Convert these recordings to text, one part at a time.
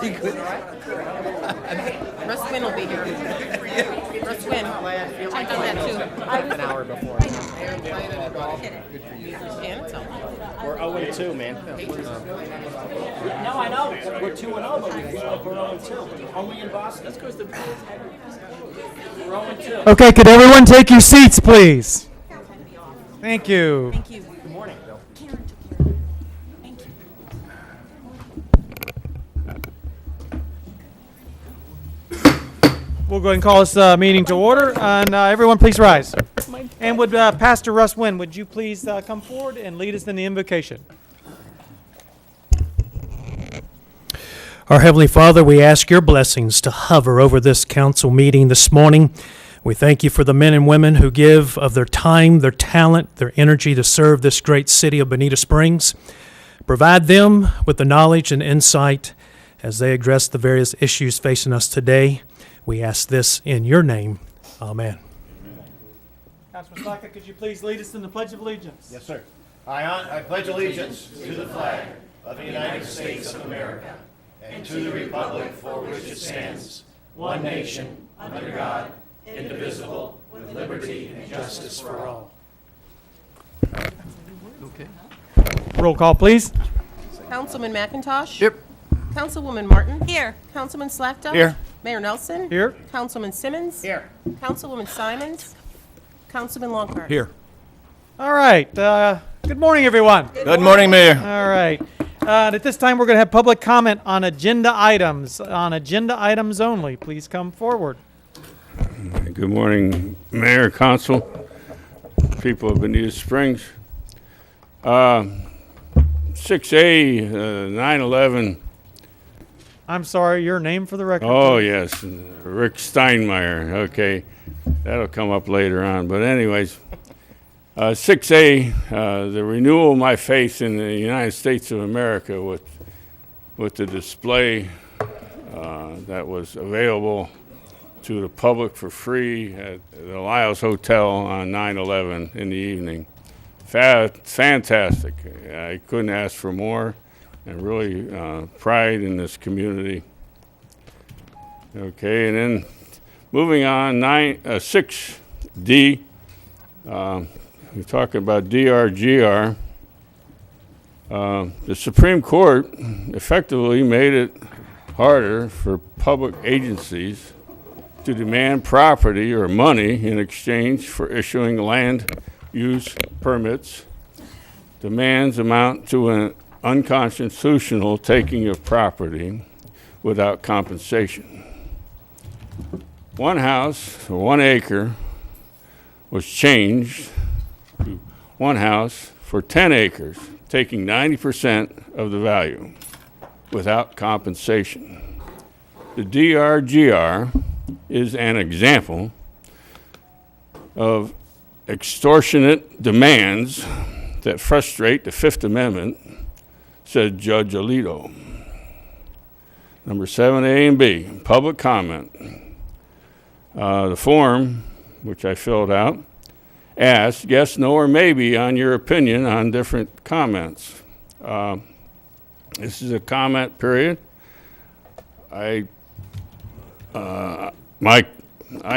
Russ Quinn will be here. Russ Quinn. I've done that too. An hour before. Yeah, it's all. We're 0-2, man. No, I know. We're 2-0, but we feel like we're 0-2. Only in Boston. That's because the we're 0-2. Okay, could everyone take your seats, please? Thank you. Thank you. Good morning, Bill. Thank you. We'll go ahead and call this meeting to order, and everyone please rise. And would Pastor Russ Wynn, would you please come forward and lead us in the invocation? Our Heavenly Father, we ask your blessings to hover over this council meeting this morning. We thank you for the men and women who give of their time, their talent, their energy to serve this great city of Bonita Springs. Provide them with the knowledge and insight as they address the various issues facing us today. We ask this in your name. Amen. Councilman Slaka, could you please lead us in the Pledge of Allegiance? Yes, sir. I pledge allegiance to the flag of the United States of America and to the republic for which it stands, one nation, under God, indivisible, with liberty and justice for all. Roll call, please. Councilman McIntosh? Yep. Councilwoman Martin? Here. Councilman Slakta? Here. Mayor Nelson? Here. Councilman Simmons? Here. Councilwoman Simons? Councilman Longcart? Here. All right. Good morning, everyone. Good morning, Mayor. All right. At this time, we're going to have public comment on agenda items. On agenda items only, please come forward. Good morning, Mayor, Council, people of Bonita Springs. 6A, 9/11. I'm sorry, your name for the record. Oh, yes, Rick Steinmeier. Okay, that'll come up later on. But anyways, 6A, the renewal of my faith in the United States of America with the display that was available to the public for free at the Lyles Hotel on 9/11 in the evening. Fantastic. I couldn't ask for more, and really pride in this community. Okay, and then moving on, 6D, we're talking about DRGR. The Supreme Court effectively made it harder for public agencies to demand property or money in exchange for issuing land use permits. Demands amount to an unconstitutional taking of property without compensation. One house, or 1 acre, was changed to one house for 10 acres, taking 90% of the value without compensation. The DRGR is an example of extortionate demands that frustrate the Fifth Amendment, said Judge Alito. Number 7A and B, public comment. The form, which I filled out, asked yes, no, or maybe on your opinion on different comments. This is a comment period. I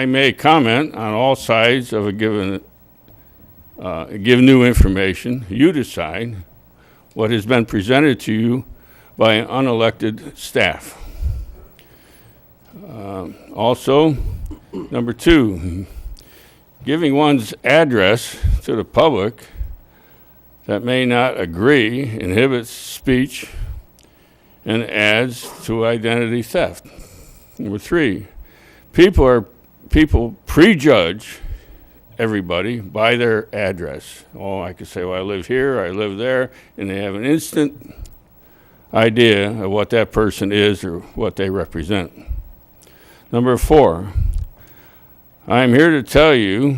may comment on all sides of a given, give new information. You decide what has been presented to you by an unelected staff. Also, number 2, giving one's address to the public that may not agree inhibits speech and adds to identity theft. Number 3, people prejudge everybody by their address. Oh, I could say, well, I live here, I live there, and they have an instant idea of what that person is or what they represent. Number 4, I'm here to tell the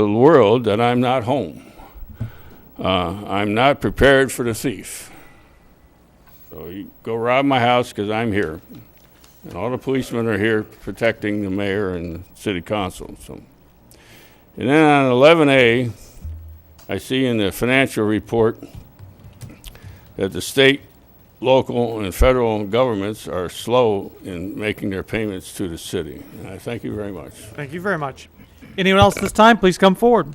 world that I'm not home. I'm not prepared for the thief. So you go rob my house because I'm here. And all the policemen are here protecting the mayor and the city council. So, and then on 11A, I see in the financial report that the state local and federal governments are slow in making their payments to the city. And I thank you very much. Thank you very much. Anyone else this time, please come forward.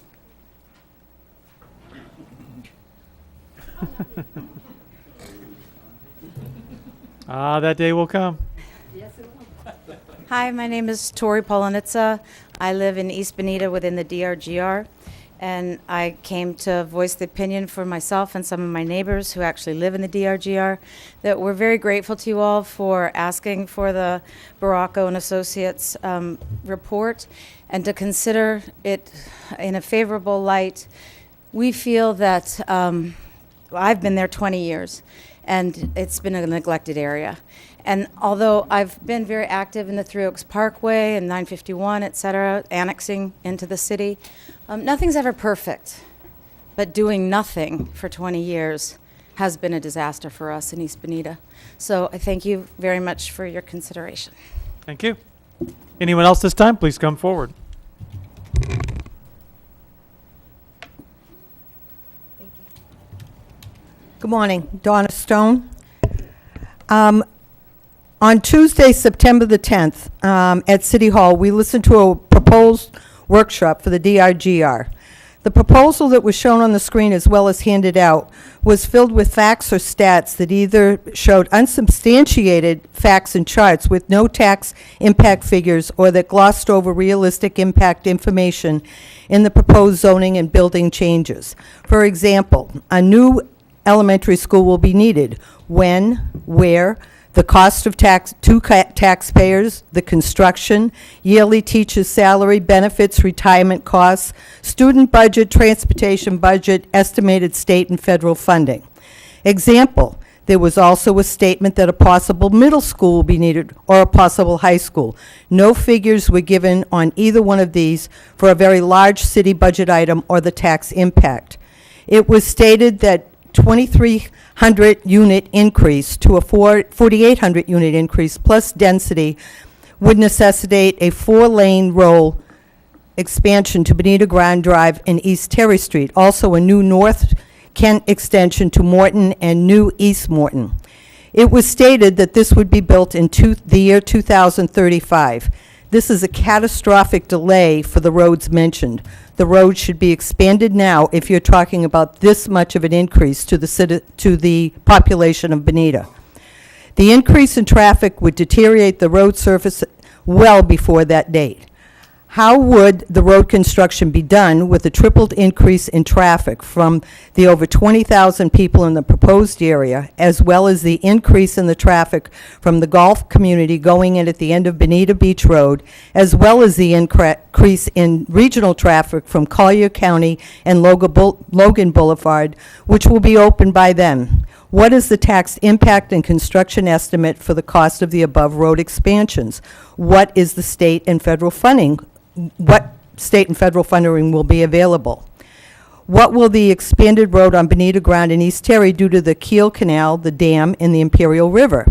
That day will come. Hi, my name is Tori Polanitsa. I live in East Bonita within the DRGR, and I came to voice the opinion for myself and some of my neighbors who actually live in the DRGR that we're very grateful to you all for asking for the Baracco and Associates report and to consider it in a favorable light. We feel that I've been there 20 years, and it's been a neglected area. And although I've been very active in the Three Oaks Parkway and 951, et cetera, annexing into the city, nothing's ever perfect. But doing nothing for 20 years has been a disaster for us in East Bonita. So I thank you very much for your consideration. Thank you. Anyone else this time, please come forward. Good morning, Donna Stone. On Tuesday, September the 10th, at City Hall, we listened to a proposed workshop for the DRGR. The proposal that was shown on the screen as well as handed out was filled with facts or stats that either showed unsubstantiated facts and charts with no tax impact figures or that glossed over realistic impact information in the proposed zoning and building changes. For example, a new elementary school will be needed. When, where, the cost of taxpayers, the construction, yearly teacher's salary, benefits, retirement costs, student budget, transportation budget, estimated state and federal funding. Example, there was also a statement that a possible middle school will be needed or a possible high school. No figures were given on either one of these for a very large city budget item or the tax impact. It was stated that 2,300 unit increase to a 4,800 unit increase plus density would necessitate a 4-lane roll expansion to Bonita Grand Drive and East Terry Street. Also a new North Kent extension to Morton and new East Morton. It was stated that this would be built in the year 2035. This is a catastrophic delay for the roads mentioned. The road should be expanded now if you're talking about this much of an increase to the population of Bonita. The increase in traffic would deteriorate the road surface well before that date. How would the road construction be done with a tripled increase in traffic from the over 20,000 people in the proposed area, as well as the increase in the traffic from the golf community going in at the end of Bonita Beach Road, as well as the increase in regional traffic from Collier County and Logan Boulevard, which will be open by then? What is the tax impact and construction estimate for the cost of the above road expansions? What is the state and federal funding? What state and federal funding will be available? What will the expanded road on Bonita Grand and East Terry do to the Kiel Canal, the dam, and the Imperial River?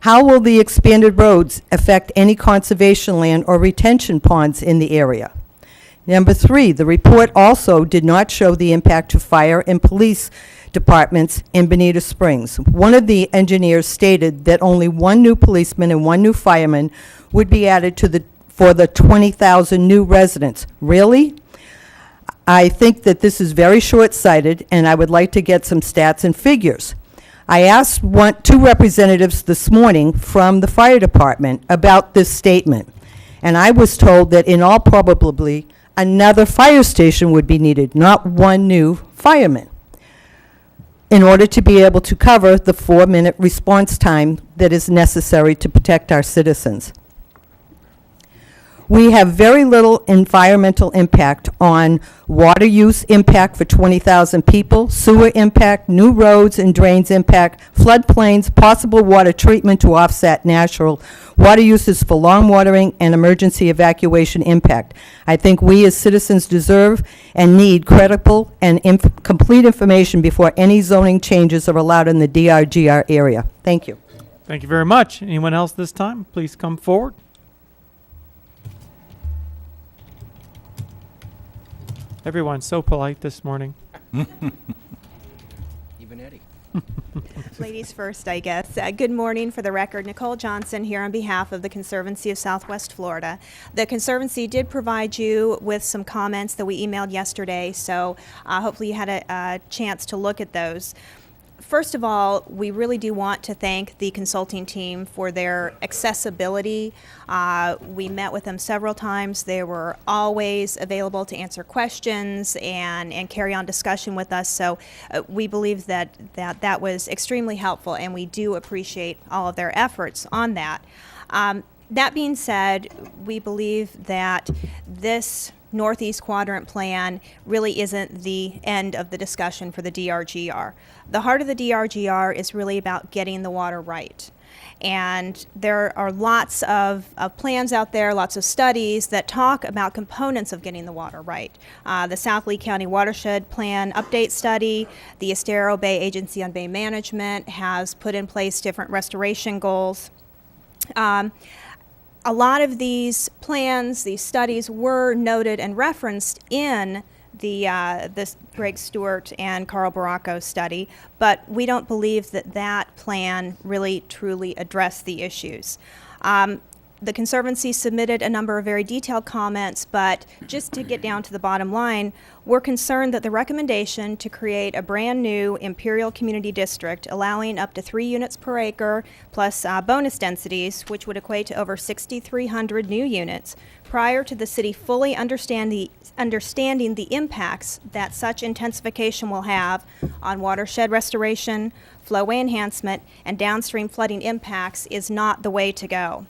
How will the expanded roads affect any conservation land or retention ponds in the area? Number 3, the report also did not show the impact to fire and police departments in Bonita Springs. One of the engineers stated that only 1 new policeman and 1 new fireman would be added for the 20,000 new residents. Really? I think that this is very short-sighted, and I would like to get some stats and figures. I asked 2 representatives this morning from the fire department about this statement, and I was told that in all probability, another fire station would be needed, not 1 new fireman, in order to be able to cover the 4-minute response time that is necessary to protect our citizens. We have very little environmental impact on water use impact for 20,000 people, sewer impact, new roads and drains impact, floodplains, possible water treatment to offset natural water uses for lawn watering, and emergency evacuation impact. I think we as citizens deserve and need credible and complete information before any zoning changes are allowed in the DRGR area. Thank you. Thank you very much. Anyone else this time, please come forward. Everyone's so polite this morning. Even Eddie. Ladies first, I guess. Good morning. For the record, Nicole Johnson here on behalf of the Conservancy of Southwest Florida. The Conservancy did provide you with some comments that we emailed yesterday, so hopefully you had a chance to look at those. First of all, we really do want to thank the consulting team for their accessibility. We met with them several times. They were always available to answer questions and carry on discussion with us. So we believe that was extremely helpful, and we do appreciate all of their efforts on that. That being said, we believe that this Northeast Quadrant Plan really isn't the end of the discussion for the DRGR. The heart of the DRGR is really about getting the water right. And there are lots of plans out there, lots of studies that talk about components of getting the water right. The South Lee County Watershed Plan Update Study, the Estero Bay Agency on Bay Management has put in place different restoration goals. A lot of these plans, these studies were noted and referenced in the Greg Stewart and Carl Baracco study, but we don't believe that plan really truly addressed the issues. The Conservancy submitted a number of very detailed comments, but just to get down to the bottom line, we're concerned that the recommendation to create a brand new Imperial Community District allowing up to 3 units per acre plus bonus densities, which would equate to over 6,300 new units, prior to the city fully understanding the impacts that such intensification will have on watershed restoration, flowway enhancement, and downstream flooding impacts is not the way to go.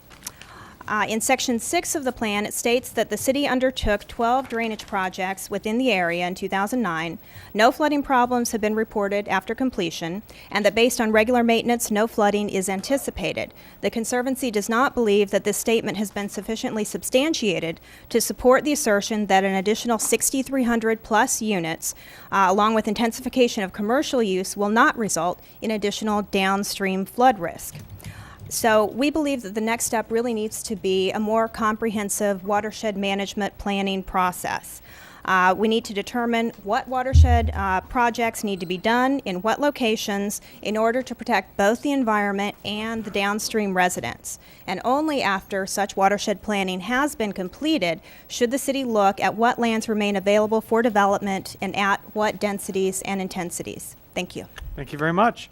In Section 6 of the plan, it states that the city undertook 12 drainage projects within the area in 2009. No flooding problems have been reported after completion, and that based on regular maintenance, no flooding is anticipated. The Conservancy does not believe that this statement has been sufficiently substantiated to support the assertion that an additional 6,300 plus units, along with intensification of commercial use, will not result in additional downstream flood risk. So we believe that the next step really needs to be a more comprehensive watershed management planning process. We need to determine what watershed projects need to be done in what locations in order to protect both the environment and the downstream residents. And only after such watershed planning has been completed should the city look at what lands remain available for development and at what densities and intensities. Thank you. Thank you very much.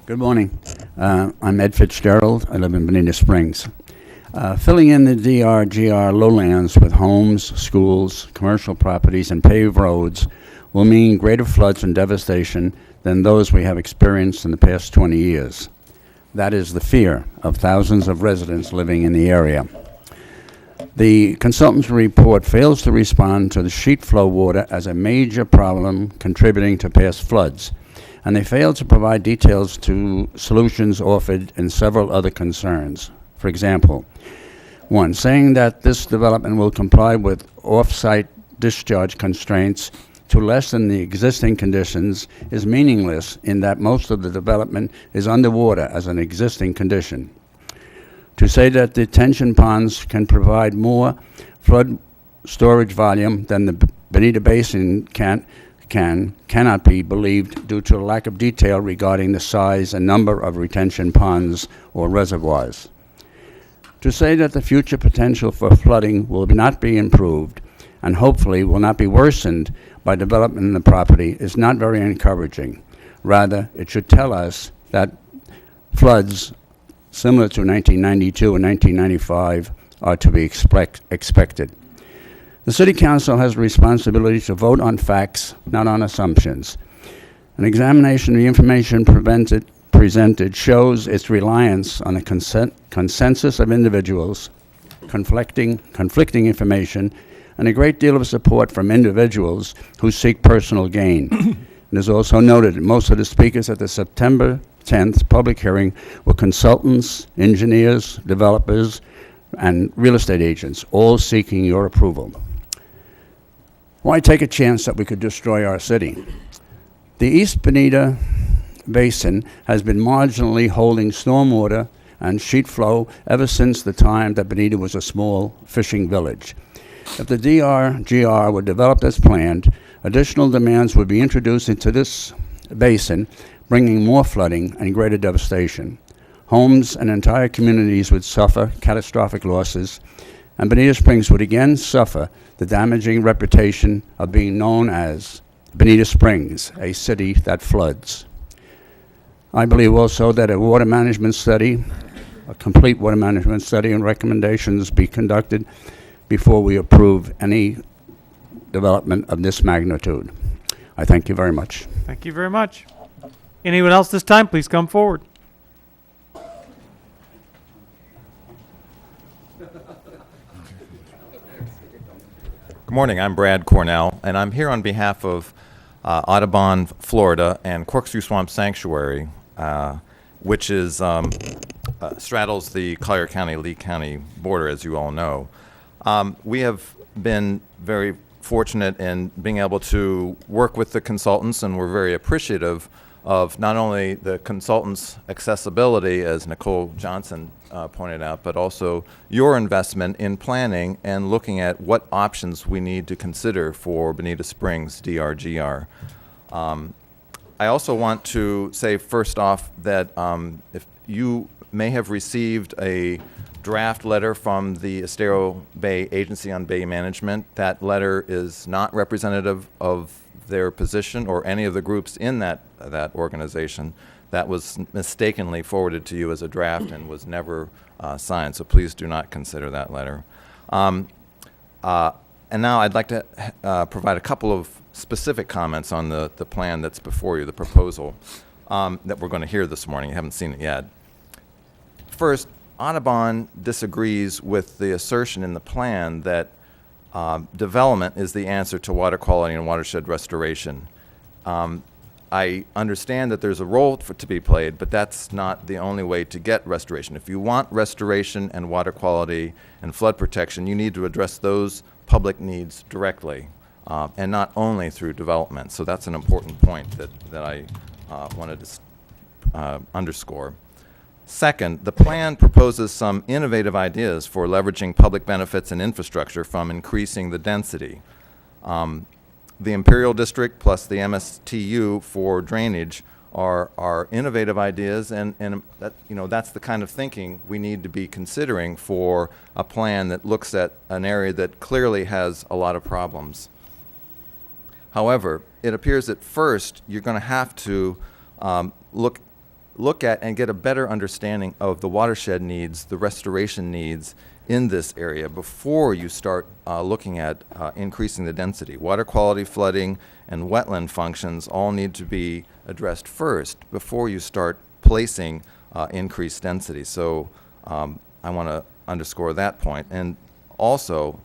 Good morning. I'm Ed Fitzgerald. I live in Bonita Springs. Filling in the DRGR lowlands with homes, schools, commercial properties, and paved roads will mean greater floods and devastation than those we have experienced in the past 20 years. That is the fear of thousands of residents living in the area. The consultant's report fails to respond to the sheet flow water as a major problem contributing to past floods, and they fail to provide details to solutions offered in several other concerns. For example, 1, saying that this development will comply with off-site discharge constraints to lessen the existing conditions is meaningless in that most of the development is underwater as an existing condition. To say that detention ponds can provide more flood storage volume than the Bonita Basin cannot be believed due to a lack of detail regarding the size and number of retention ponds or reservoirs. To say that the future potential for flooding will not be improved and hopefully will not be worsened by development in the property is not very encouraging. Rather, it should tell us that floods similar to 1992 and 1995 are to be expected. The City Council has a responsibility to vote on facts, not on assumptions. An examination of the information presented shows its reliance on a consensus of individuals, conflicting information, and a great deal of support from individuals who seek personal gain. It is also noted that most of the speakers at the September 10th public hearing were consultants, engineers, developers, and real estate agents, all seeking your approval. Why take a chance that we could destroy our city? The East Bonita Basin has been marginally holding stormwater and sheet flow ever since the time that Bonita was a small fishing village. If the DRGR were developed as planned, additional demands would be introduced into this basin, bringing more flooding and greater devastation. Homes and entire communities would suffer catastrophic losses, and Bonita Springs would again suffer the damaging reputation of being known as Bonita Springs, a city that floods. I believe also that a water management study, a complete water management study and recommendations be conducted before we approve any development of this magnitude. I thank you very much. Thank you very much. Anyone else this time, please come forward. Good morning, I'm Brad Cornell, and I'm here on behalf of Audubon, Florida, and Corkscrew Swamp Sanctuary, which is straddles the Collier County, Lee County border, as you all know. We have been very fortunate in being able to work with the consultants, and we're very appreciative of not only the consultants' accessibility, as Nicole Johnson pointed out, but also your investment in planning and looking at what options we need to consider for Bonita Springs DRGR. I also want to say first off that if you may have received a draft letter from the Estero Bay Agency on Bay Management. That letter is not representative of their position or any of the groups in that organization. That was mistakenly forwarded to you as a draft and was never signed, so please do not consider that letter. And now I'd like to provide a couple of specific comments on the plan that's before you, the proposal that we're going to hear this morning. You haven't seen it yet. First, Audubon disagrees with the assertion in the plan that development is the answer to water quality and watershed restoration. I understand that there's a role to be played, but that's not the only way to get restoration. If you want restoration and water quality and flood protection, you need to address those public needs directly and not only through development. So that's an important point that I wanted to underscore. Second, the plan proposes some innovative ideas for leveraging public benefits and infrastructure from increasing the density. The Imperial District plus the MSTU for drainage are innovative ideas, and that, that's the kind of thinking we need to be considering for a plan that looks at an area that clearly has a lot of problems. However, it appears that first you're going to have to look at and get a better understanding of the watershed needs, the restoration needs in this area before you start looking at increasing the density. Water quality, flooding, and wetland functions all need to be addressed first before you start placing increased density. So I want to underscore that point. And also,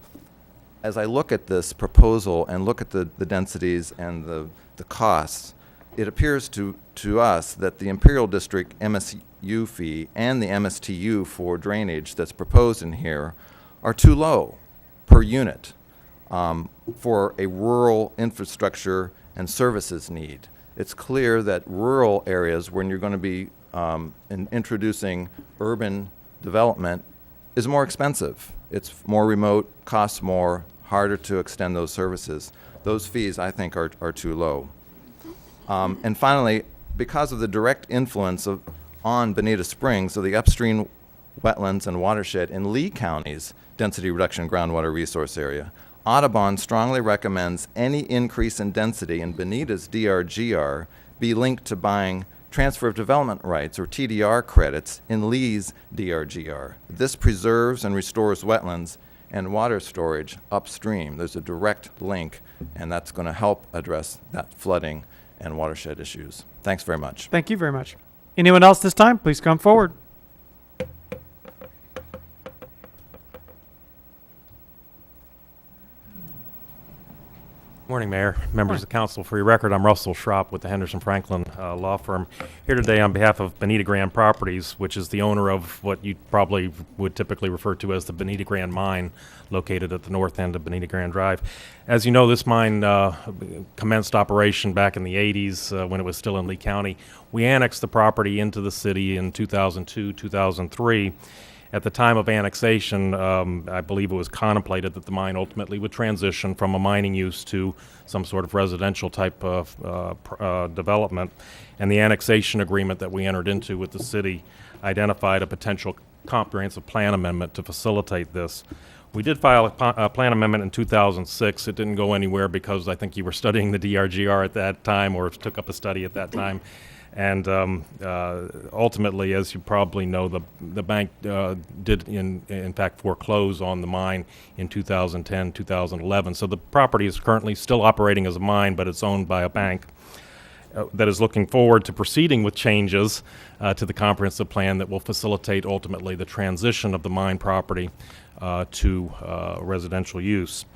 as I look at this proposal and look at the densities and the costs, it appears to us that the Imperial District MSU fee and the MSTU for drainage that's proposed in here are too low per unit for a rural infrastructure and services need. It's clear that rural areas, when you're going to be introducing urban development, is more expensive. It's more remote, costs more, harder to extend those services. Those fees, I think, are too low. And finally, because of the direct influence on Bonita Springs, so the upstream wetlands and watershed in Lee County's density reduction groundwater resource area, Audubon strongly recommends any increase in density in Bonita's DRGR be linked to buying transfer of development rights, or TDR credits, in Lee's DRGR. This preserves and restores wetlands and water storage upstream. There's a direct link, and that's going to help address that flooding and watershed issues. Thanks very much. Thank you very much. Anyone else this time, please come forward. Morning, Mayor, members of the council. For your record, I'm Russell Schropp with the Henderson Franklin law firm, here today on behalf of Bonita Grand Properties, which is the owner of what you probably would typically refer to as the Bonita Grand Mine, located at the north end of Bonita Grand Drive. As you know, this mine commenced operation back in the 80s when it was still in Lee County. We annexed the property into the city in 2002, 2003. At the time of annexation, I believe it was contemplated that the mine ultimately would transition from a mining use to some sort of residential type of development. And the annexation agreement that we entered into with the city identified a potential comprehensive plan amendment to facilitate this. We did file a plan amendment in 2006. It didn't go anywhere because I think you were studying the DRGR at that time or took up a study at that time. And ultimately, as you probably know, the bank did in fact foreclose on the mine in 2010, 2011. So the property is currently still operating as a mine, but it's owned by a bank that is looking forward to proceeding with changes to the comprehensive plan that will facilitate ultimately the transition of the mine property to residential use.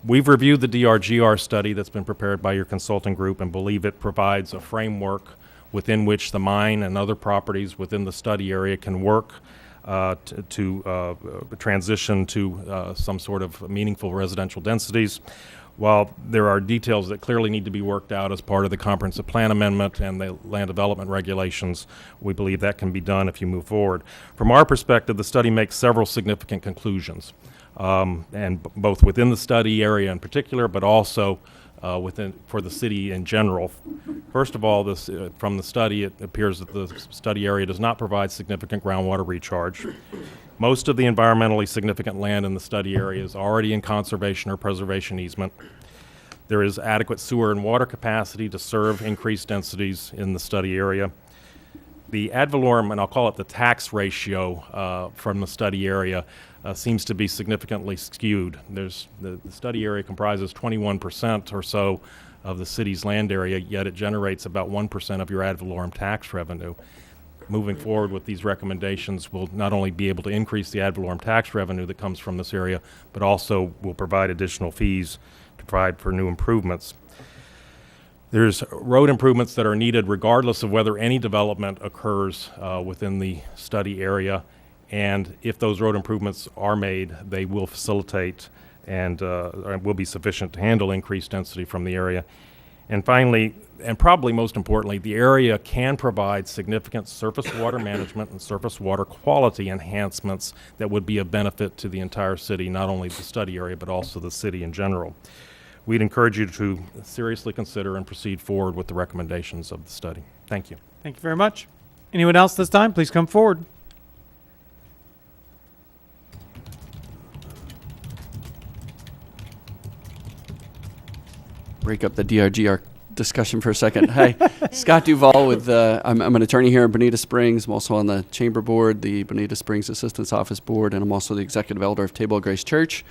We've reviewed the DRGR study that's been prepared by your consulting group and believe it provides a framework within which the mine and other properties within the study area can work to transition to some sort of meaningful residential densities. While there are details that clearly need to be worked out as part of the comprehensive plan amendment and the land development regulations, we believe that can be done if you move forward. From our perspective, the study makes several significant conclusions, and both within the study area in particular, but also for the city in general. First of all, from the study, it appears that the study area does not provide significant groundwater recharge. Most of the environmentally significant land in the study area is already in conservation or preservation easement. There is adequate sewer and water capacity to serve increased densities in the study area. The ad valorem, and I'll call it the tax ratio from the study area, seems to be significantly skewed. The study area comprises 21% or so of the city's land area, yet it generates about 1% of your ad valorem tax revenue. Moving forward with these recommendations, we'll not only be able to increase the ad valorem tax revenue that comes from this area, but also will provide additional fees to provide for new improvements. There's road improvements that are needed regardless of whether any development occurs within the study area. And if those road improvements are made, they will facilitate and will be sufficient to handle increased density from the area. And finally, and probably most importantly, the area can provide significant surface water management and surface water quality enhancements that would be of benefit to the entire city, not only the study area, but also the city in general. We'd encourage you to seriously consider and proceed forward with the recommendations of the study. Thank you. Thank you very much. Anyone else this time? Please come forward. Break up the DRGR discussion for a second. Hi, Scott Duvall with, I'm an attorney here in Bonita Springs. I'm also on the Chamber Board, the Bonita Springs Assistance Office Board, and I'm also the Executive Elder of Table of Grace Church.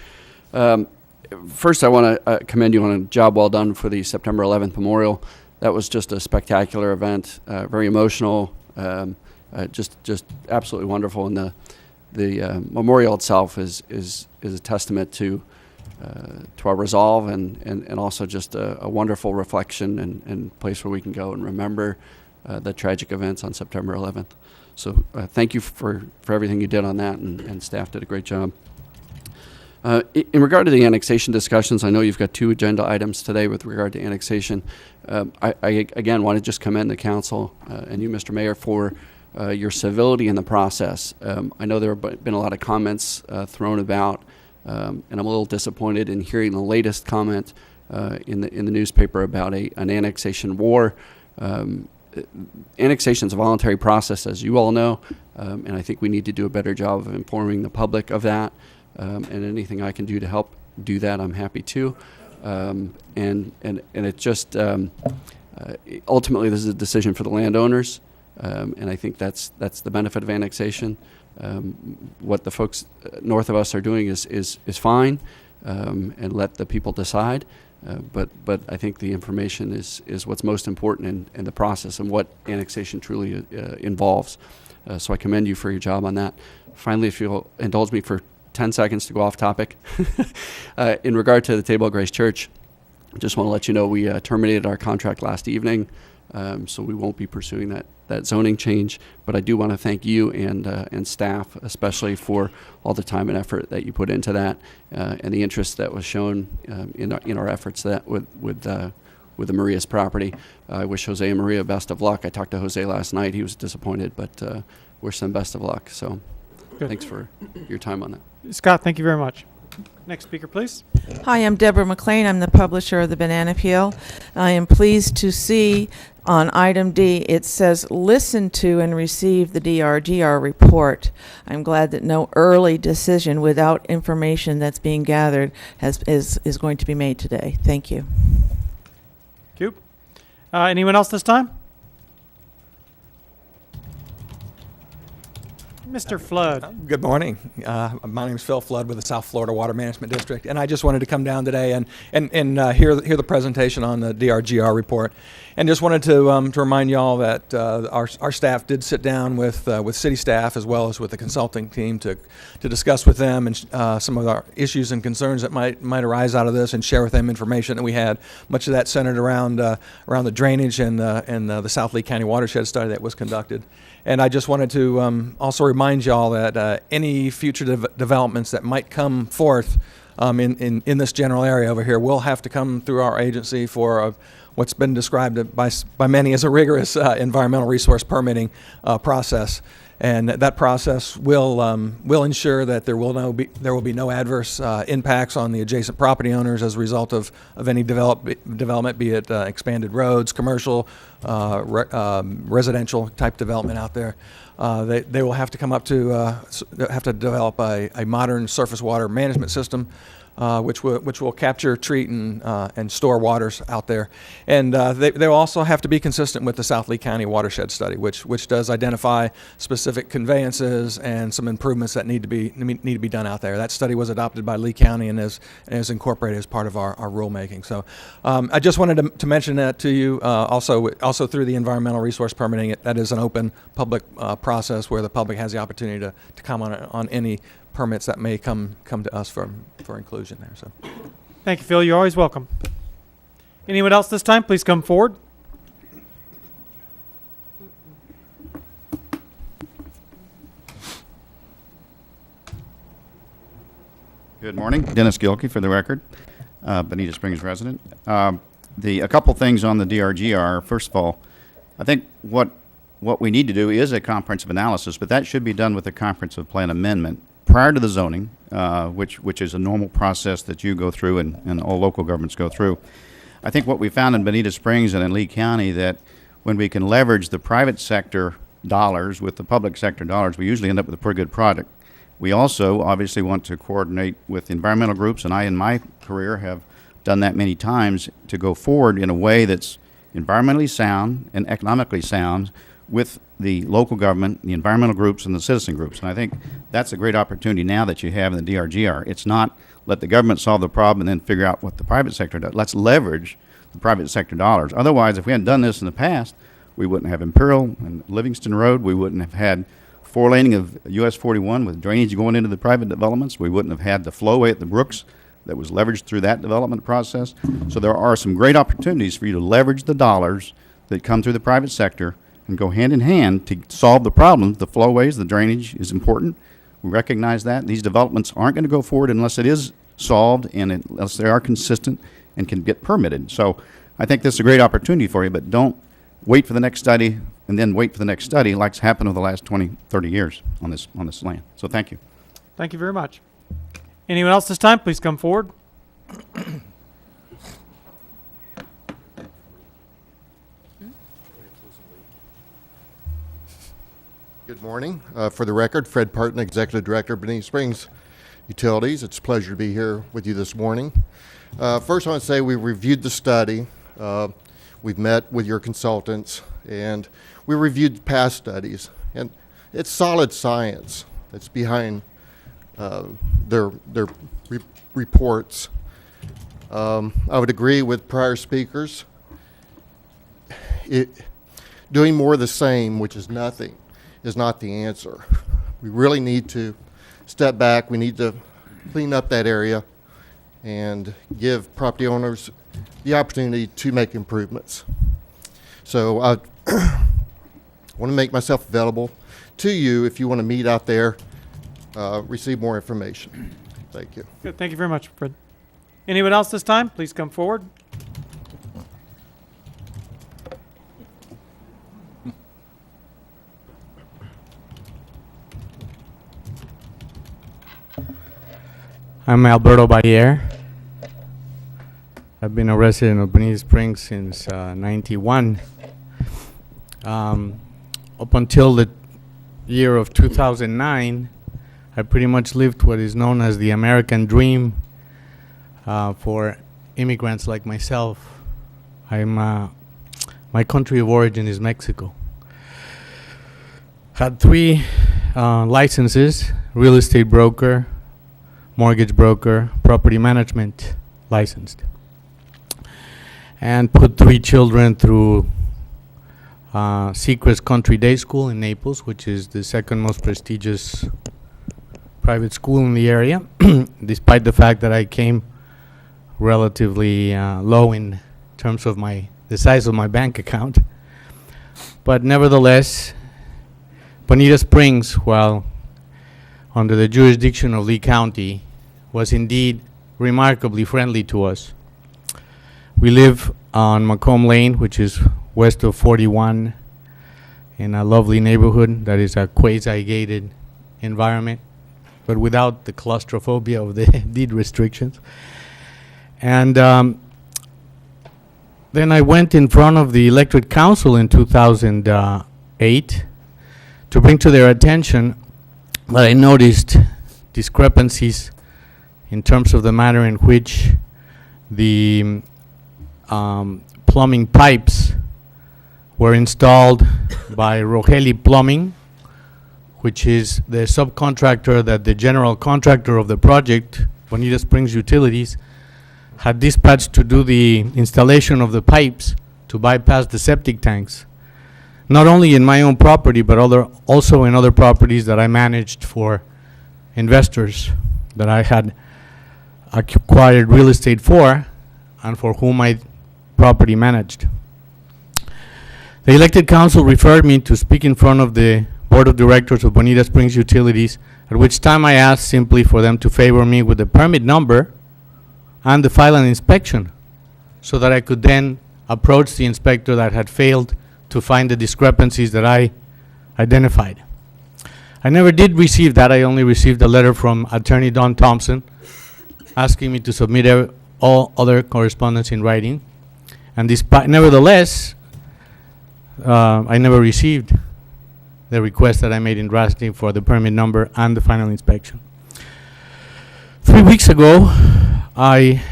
First, I want to commend you on a job well done for the September 11th Memorial. That was just a spectacular event, very emotional, just absolutely wonderful. And the memorial itself is a testament to our resolve and also just a wonderful reflection and place where we can go and remember the tragic events on September 11th. So thank you for everything you did on that, and staff did a great job. In regard to the annexation discussions, I know you've got 2 agenda items today with regard to annexation. I again want to just commend the council and you, Mr. Mayor, for your civility in the process. I know there have been a lot of comments thrown about, and I'm a little disappointed in hearing the latest comment in the newspaper about an annexation war. Annexation is a voluntary process, as you all know, and I think we need to do a better job of informing the public of that. And anything I can do to help do that, I'm happy to. And it just ultimately this is a decision for the landowners, and I think that's the benefit of annexation. What the folks north of us are doing is fine, and let the people decide. But I think the information is what's most important in the process and what annexation truly involves. So I commend you for your job on that. Finally, if you'll indulge me for 10 seconds to go off topic. In regard to the Table of Grace Church, I just want to let you know we terminated our contract last evening, so we won't be pursuing that zoning change. But I do want to thank you and staff, especially for all the time and effort that you put into that, and the interest that was shown in our efforts that with the Maria's property. I wish Jose and Maria best of luck. I talked to Jose last night. He was disappointed, but wish them best of luck. So Good. thanks for your time on that. Scott, thank you very much. Next speaker, please. Hi, I'm Deborah McLean. I'm the publisher of the Banana Peel. I am pleased to see on item D, it says, listen to and receive the DRGR report. I'm glad that no early decision without information that's being gathered is going to be made today. Thank you. Thank you. Anyone else this time? Mr. Flood. Good morning. My name is Phil Flood with the South Florida Water Management District, and I just wanted to come down today and hear the presentation on the DRGR report, and just wanted to remind you all that our staff did sit down with city staff as well as with the consulting team to discuss with them and some of our issues and concerns that might arise out of this, and share with them information that we had. Much of that centered around the drainage and the South Lee County watershed study that was conducted. And I just wanted to also remind y'all that any future developments that might come forth in this general area over here will have to come through our agency for what's been described by many as a rigorous environmental resource permitting process. And that process will ensure that there will be no adverse impacts on the adjacent property owners as a result of any development, be it expanded roads, commercial, residential type development out there. They will have to come up to have to develop a modern surface water management system, which will capture, treat, and store waters out there. And they will also have to be consistent with the South Lee County watershed study, which does identify specific conveyances and some improvements that need to be done out there. That study was adopted by Lee County and is incorporated as part of our rulemaking. So I just wanted to mention that to you. Also through the environmental resource permitting, that is an open public process where the public has the opportunity to comment on any permits that may come to us for inclusion there. So, thank you, Phil. You're always welcome. Anyone else this time? Please come forward. Good morning, Dennis Gilkey for the record, Bonita Springs resident. A couple things on the DRGR. First of all, I think what we need to do is a comprehensive analysis, but that should be done with a comprehensive plan amendment prior to the zoning, which is a normal process that you go through and all local governments go through. I think what we found in Bonita Springs and in Lee County, that when we can leverage the private sector dollars with the public sector dollars, we usually end up with a pretty good product. We also obviously want to coordinate with environmental groups, and I in my career have done that many times, to go forward in a way that's environmentally sound and economically sound with the local government, the environmental groups, and the citizen groups. And I think that's a great opportunity now that you have in the DRGR. It's not let the government solve the problem and then figure out what the private sector does. Let's leverage the private sector dollars. Otherwise, if we hadn't done this in the past, we wouldn't have Imperial and Livingston Road. We wouldn't have had four-laning of US 41 with drainage going into the private developments. We wouldn't have had the flowway at the Brooks that was leveraged through that development process. So there are some great opportunities for you to leverage the dollars that come through the private sector and go hand in hand to solve the problems. The flowways, the drainage is important. We recognize that. These developments aren't going to go forward unless it is solved and unless they are consistent and can get permitted. So I think this is a great opportunity for you, but don't wait for the next study and then wait for the next study like's happened over the last 20, 30 years on this land. So thank you. Thank you very much. Anyone else this time? Please come forward. Good morning. For the record, Fred Parton, Executive Director, Bonita Springs Utilities. It's a pleasure to be here with you this morning. First, I want to say we reviewed the study. We've met with your consultants, and we reviewed past studies. And it's solid science that's behind their reports. I would agree with prior speakers. Doing more of the same, which is nothing, is not the answer. We really need to step back. We need to clean up that area and give property owners the opportunity to make improvements. So I want to make myself available to you if you want to meet out there, receive more information. Thank you. Good. Thank you very much, Fred. Anyone else this time? Please come forward. I'm Alberto Bayer. I've been a resident of Bonita Springs since 91. Up until the year of 2009, I pretty much lived what is known as the American dream for immigrants like myself. My country of origin is Mexico. Had 3 licenses: real estate broker, mortgage broker, property management licensed. And put 3 children through Seacrest Country Day School in Naples, which is the second most prestigious private school in the area, despite the fact that I came relatively low in terms of the size of my bank account. But nevertheless, Bonita Springs, while under the jurisdiction of Lee County, was indeed remarkably friendly to us. We live on Macomb Lane, which is west of 41, in a lovely neighborhood that is a quasi-gated environment, but without the claustrophobia of the deed restrictions. And then I went in front of the elected council in 2008 to bring to their attention that I noticed discrepancies in terms of the manner in which the plumbing pipes were installed by Rogeli Plumbing, which is the subcontractor that the general contractor of the project, Bonita Springs Utilities, had dispatched to do the installation of the pipes to bypass the septic tanks, not only in my own property, but also in other properties that I managed for investors that I had acquired real estate for and for whom I property managed. The elected council referred me to speak in front of the board of directors of Bonita Springs Utilities, at which time I asked simply for them to favor me with the permit number and the file an inspection so that I could then approach the inspector that had failed to find the discrepancies that I identified. I never did receive that. I only received a letter from Attorney Don Thompson asking me to submit all other correspondence in writing. And nevertheless, I never received the request that I made in writing for the permit number and the final inspection. 3 weeks ago, I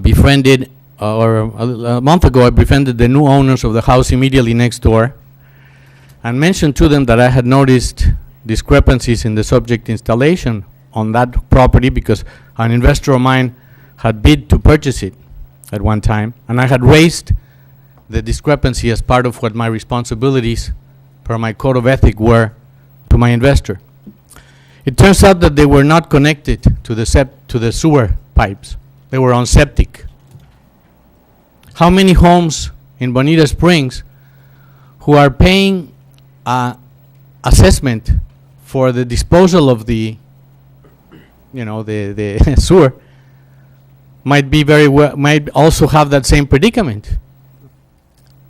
befriended, or a month ago, I befriended the new owners of the house immediately next door and mentioned to them that I had noticed discrepancies in the subject installation on that property because an investor of mine had bid to purchase it at one time, and I had raised the discrepancy as part of what my responsibilities per my code of ethics were to my investor. It turns out that they were not connected to the sewer pipes. They were on septic. How many homes in Bonita Springs who are paying assessment for the disposal of the sewer might also have that same predicament?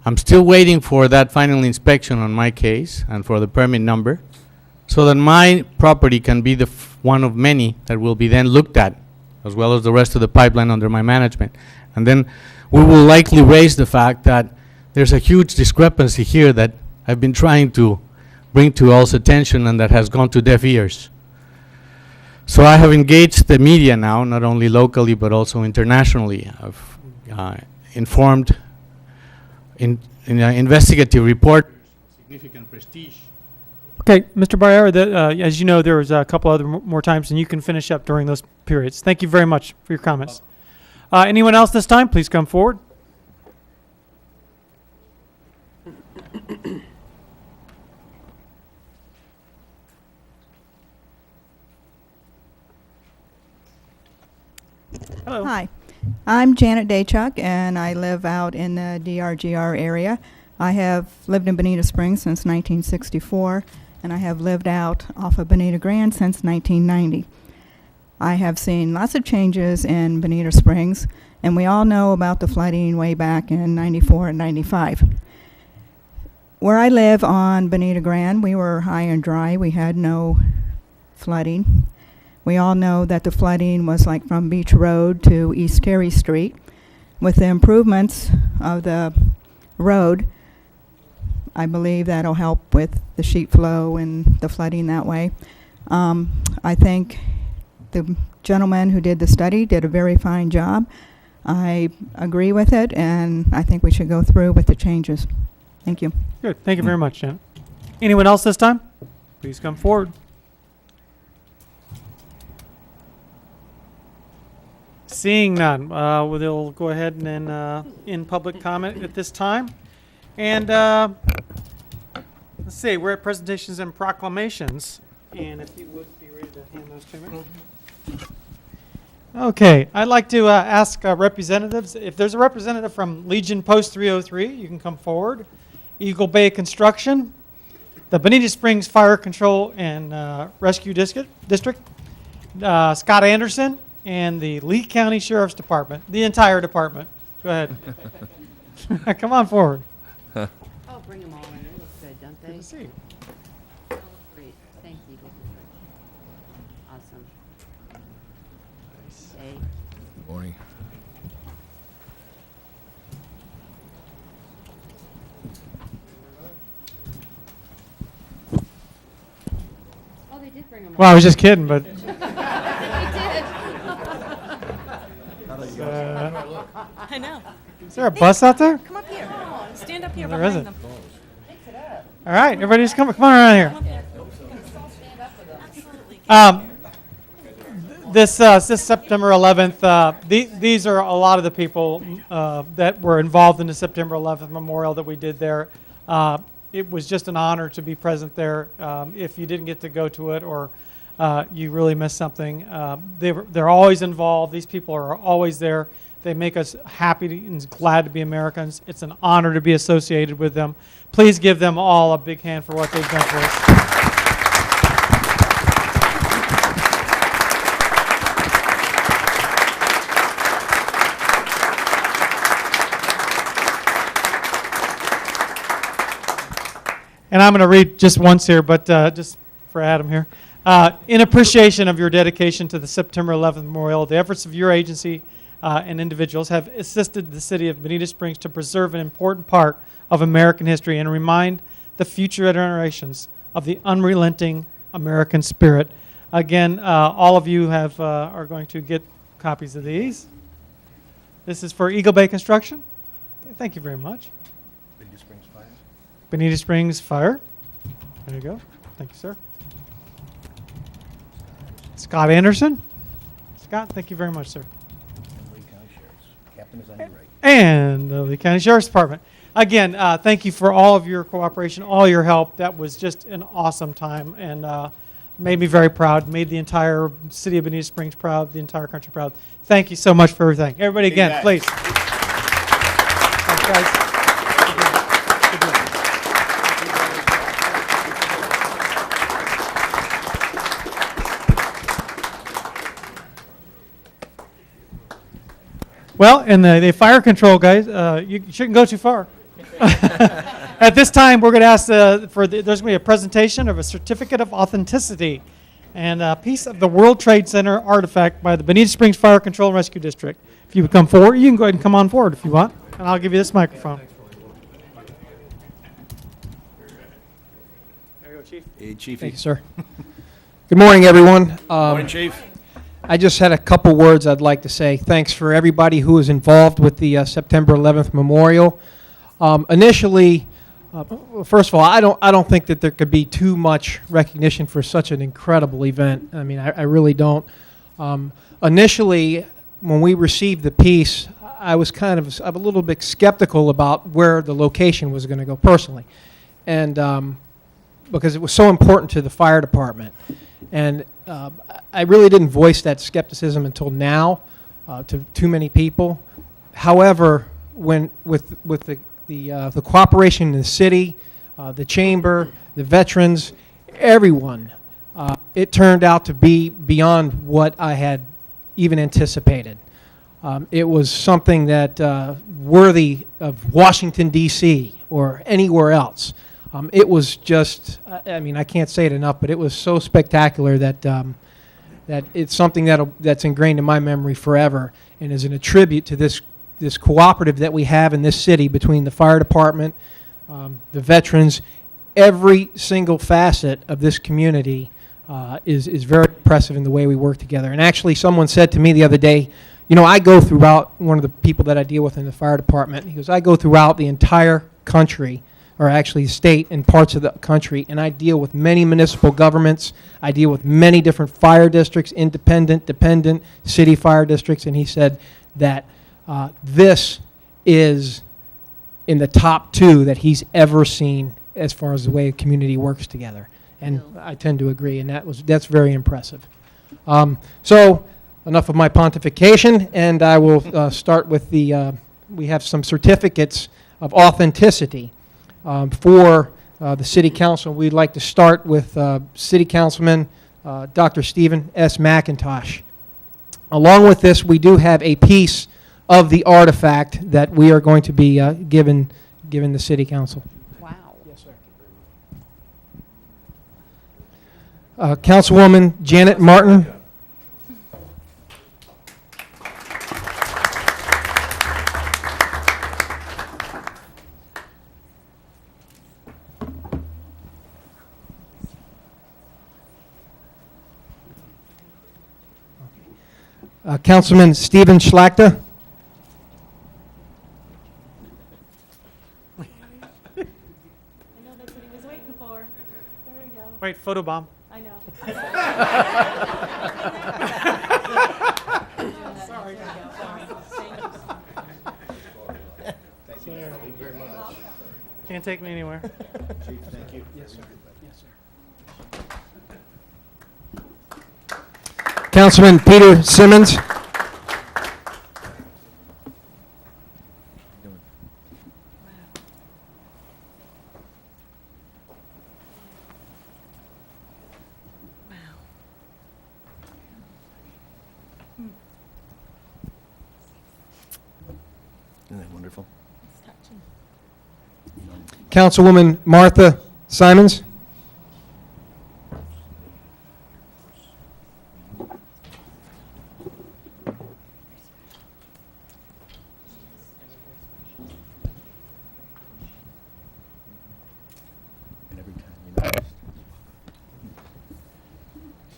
I'm still waiting for that final inspection on my case and for the permit number so that my property can be one of many that will be then looked at, as well as the rest of the pipeline under my management. And then we will likely raise the fact that there's a huge discrepancy here that I've been trying to bring to all's attention and that has gone to deaf ears. So I have engaged the media now, not only locally but also internationally. I've informed in an investigative report, significant prestige. Okay, Mr. Bayer, as you know, there was a couple other more times, and you can finish up during those periods. Thank you very much for your comments. Anyone else this time, please come forward. Hello. Hi, I'm Janet Daychuk, and I live out in the DRGR area. I have lived in Bonita Springs since 1964, and I have lived out off of Bonita Grand since 1990. I have seen lots of changes in Bonita Springs, and we all know about the flooding way back in 94 and 95. Where I live on Bonita Grand, we were high and dry. We had no flooding. We all know that the flooding was like from Beach Road to East Terry Street. With the improvements of the road, I believe that'll help with the sheet flow and the flooding that way. I think the gentleman who did the study did a very fine job. I agree with it, and I think we should go through with the changes. Thank you. Good. Thank you very much, Janet. Anyone else this time? Please come forward. Seeing none, we'll go ahead and then end public comment at this time. And let's see, we're at presentations and proclamations. And if you would be ready to hand those to me. Okay, I'd like to ask representatives, if there's a representative from Legion Post 303, you can come forward. Eagle Bay Construction, the Bonita Springs Fire Control and Rescue District, Scott Anderson, and the Lee County Sheriff's Department, the entire department. Go ahead. Come on forward. Oh, bring them all in. They look good, don't they? Good to see you. They look great. Thank you. Awesome. Hey. Good morning. Oh, they did bring them all. Well, I was just kidding, but. They did. I know. Is there a bus out there? Come up here. Stand up here There behind isn't. them. All right, everybody just come on around here. This September 11th, these are a lot of the people that were involved in the September 11th memorial that we did there. It was just an honor to be present there. If you didn't get to go to it or you really missed something, they're always involved. These people are always there. They make us happy and glad to be Americans. It's an honor to be associated with them. Please give them all a big hand for what they've done for us. And I'm going to read just once here, but just for Adam here. In appreciation of your dedication to the September 11th Memorial, the efforts of your agency and individuals have assisted the city of Bonita Springs to preserve an important part of American history and remind the future generations of the unrelenting American spirit. Again, all of you are going to get copies of these. This is for Eagle Bay Construction. Thank you very much. Bonita Springs Fire. Bonita Springs Fire. There you go. Thank you, sir. Scott Anderson. Scott, thank you very much, sir. Lee County Sheriff's. Captain is on your right. And the Lee County Sheriff's Department. Again, thank you for all of your cooperation, all your help. That was just an awesome time and made me very proud, made the entire city of Bonita Springs proud, the entire country proud. Thank you so much for everything. Everybody again, please. Thanks, guys. Well, and the fire control guys, you shouldn't go too far. At this time, we're going to ask there's going to be a presentation of a certificate of authenticity and a piece of the World Trade Center artifact by the Bonita Springs Fire Control and Rescue District. If you would come forward, you can go ahead and come on forward if you want, and I'll give you this microphone. There you go, Chief. Hey, Chief. Thank you, sir. Good morning, everyone. Morning, Chief. I just had a couple words I'd like to say. Thanks for everybody who was involved with the September 11th memorial. Initially, first of all, I don't think that there could be too much recognition for such an incredible event. I mean, I really don't. Initially, when we received the piece, I was kind of a little bit skeptical about where the location was going to go personally, and because it was so important to the fire department. And I really didn't voice that skepticism until now to too many people. However, when with the cooperation in the city, the chamber, the veterans, everyone, it turned out to be beyond what I had even anticipated. It was something that worthy of Washington, D.C. or anywhere else. It was just, I mean, I can't say it enough, but it was so spectacular that that it's something that's ingrained in my memory forever, and is a tribute to this cooperative that we have in this city between the fire department, the veterans. Every single facet of this community is very impressive in the way we work together. And actually, someone said to me the other day, you know, I go throughout, one of the people that I deal with in the fire department, he goes, I go throughout the entire country, or actually state and parts of the country, and I deal with many municipal governments. I deal with many different fire districts, independent, dependent, city fire districts, and he said that this is in the top 2 that he's ever seen as far as the way a community works together. And I tend to agree, and that's very impressive. So enough of my pontification, and I will start with we have some certificates of authenticity for the City Council. We'd like to start with City Councilman Dr. Stephen S. McIntosh. Along with this, we do have a piece of the artifact that we are going to be given the City Council. Wow. Yes, sir. Councilwoman Janet Martin. Councilman Stephen Schlachta. Wait, photobomb. I know. Sorry. Thank you very much. Can't take me anywhere. Chief, thank you. Yes, sir. Yes, sir. Councilman Peter Simmons. Isn't that wonderful? Councilwoman Martha Simons.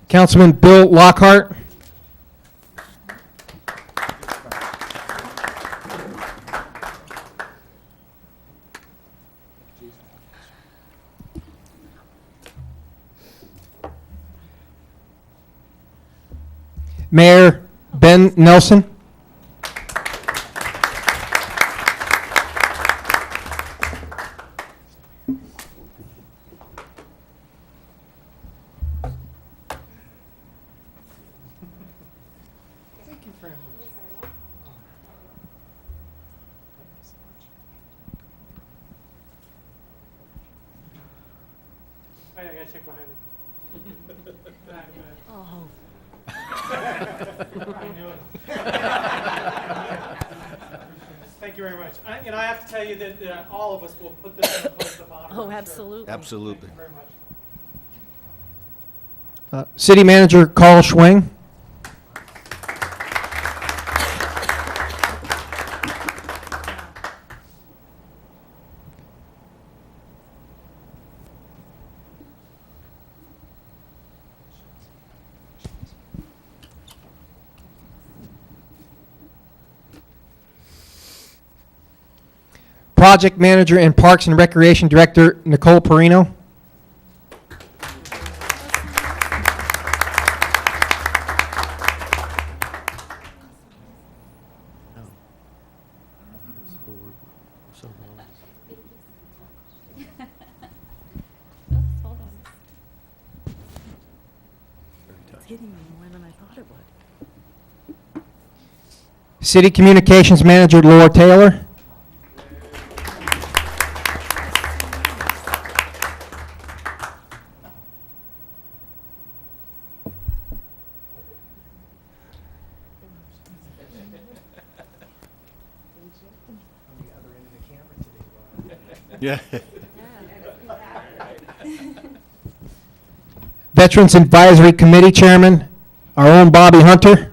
Councilman Bill Lockhart. Mayor Ben Nelson. Thank you very much. I gotta check behind it. Oh. Thank you very much. And I have to tell you that all of us will put this in a place of honor. Oh, for sure. absolutely. Absolutely. Thank you very much. City Manager Carl Schwing. Project Manager and Parks and Recreation Director Nicole Perino. It's hitting me more than I thought it would. City Communications Manager Laura Taylor. Yeah. Veterans Advisory Committee Chairman our own Bobby Hunter.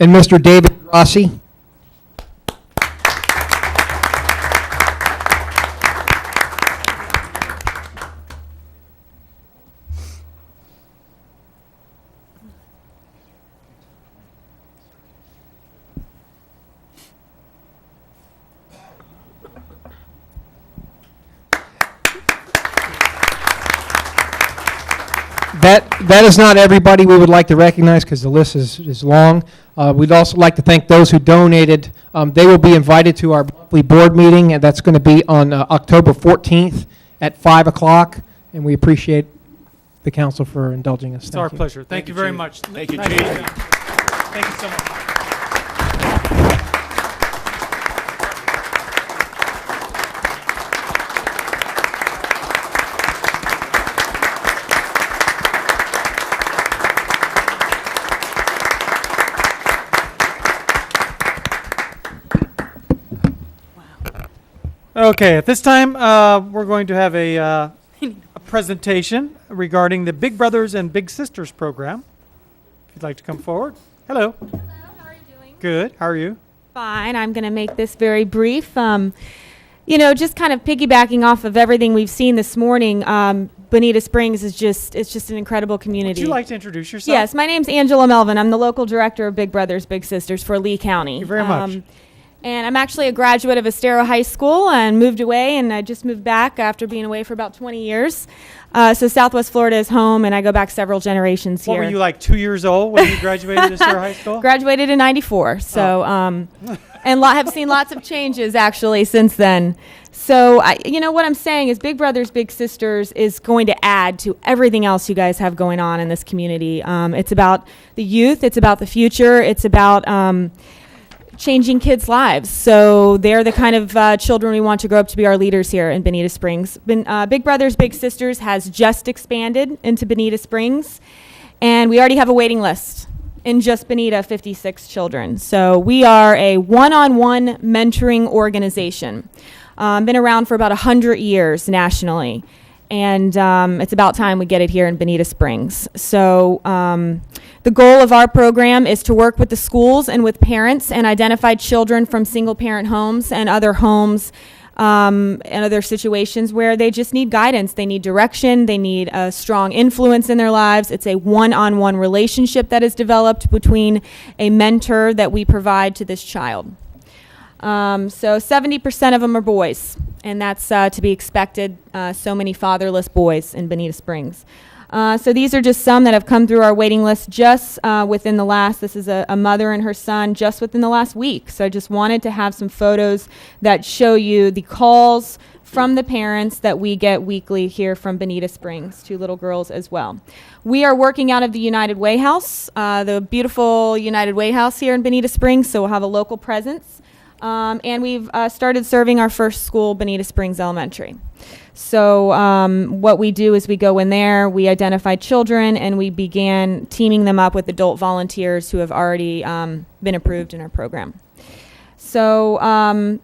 And Mr. David Rossi. That is not everybody we would like to recognize because the list is long. We'd also like to thank those who donated. They will be invited to our monthly board meeting, and that's going to be on October 14th at 5 o'clock, and we appreciate the council for indulging us. It's our pleasure. Thank you very much. Thank you, Nice Chief. job. Thank you so much. Okay, at this time, we're going to have a presentation regarding the Big Brothers and Big Sisters program. If you'd like to come forward. Hello. Hello, how are you doing? Good. How are you? Fine. I'm going to make this very brief. You know, just kind of piggybacking off of everything we've seen this morning, Bonita Springs is it's just an incredible community. Would you like to introduce yourself? Yes, my name's Angela Melvin. I'm the local director of Big Brothers Big Sisters for Lee County. Thank you very much. And I'm actually a graduate of Estero High School and moved away, and I just moved back after being away for about 20 years. So Southwest Florida is home, and I go back several generations What here. were you, like 2 years old when you graduated Estero High School? Graduated in '94, so and have seen lots of changes actually since then. So you know what I'm saying is Big Brothers Big Sisters is going to add to everything else you guys have going on in this community. It's about the youth, it's about the future, it's about changing kids' lives. So they're the kind of children we want to grow up to be our leaders here in Bonita Springs. Big Brothers Big Sisters has just expanded into Bonita Springs, and we already have a waiting list in just Bonita, 56 children. So we are a one-on-one mentoring organization. Been around for about 100 years nationally, and it's about time we get it here in Bonita Springs. So the goal of our program is to work with the schools and with parents and identify children from single-parent homes and other homes and other situations where they just need guidance. They need direction. They need a strong influence in their lives. It's a one-on-one relationship that is developed between a mentor that we provide to this child. So 70% of them are boys, and that's to be expected. So many fatherless boys in Bonita Springs. So these are just some that have come through our waiting list just within the last, this is a mother and her son, just within the last week. So I just wanted to have some photos that show you the calls from the parents that we get weekly here from Bonita Springs, 2 little girls as well. We are working out of the United Way House, the beautiful United Way House here in Bonita Springs, so we'll have a local presence. And we've started serving our first school, Bonita Springs Elementary. So what we do is we go in there, we identify children, and we began teaming them up with adult volunteers who have already been approved in our program. So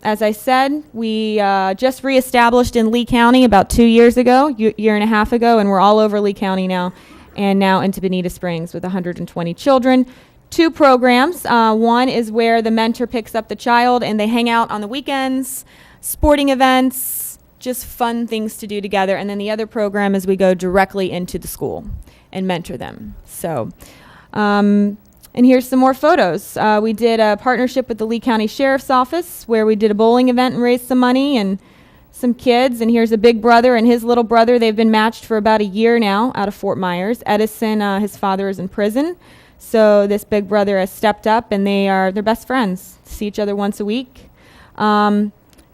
as I said, we just reestablished in Lee County about 2 years ago, year and a half ago, and we're all over Lee County now, and now into Bonita Springs with 120 children. 2 programs. One is where the mentor picks up the child and they hang out on the weekends, sporting events, just fun things to do together. And then the other program is we go directly into the school and mentor them. So, and here's some more photos. We did a partnership with the Lee County Sheriff's Office where we did a bowling event and raised some money and some kids. And here's a big brother and his little brother. They've been matched for about a year now out of Fort Myers. Edison, his father is in prison. So this big brother has stepped up, and they're best friends. See each other once a week.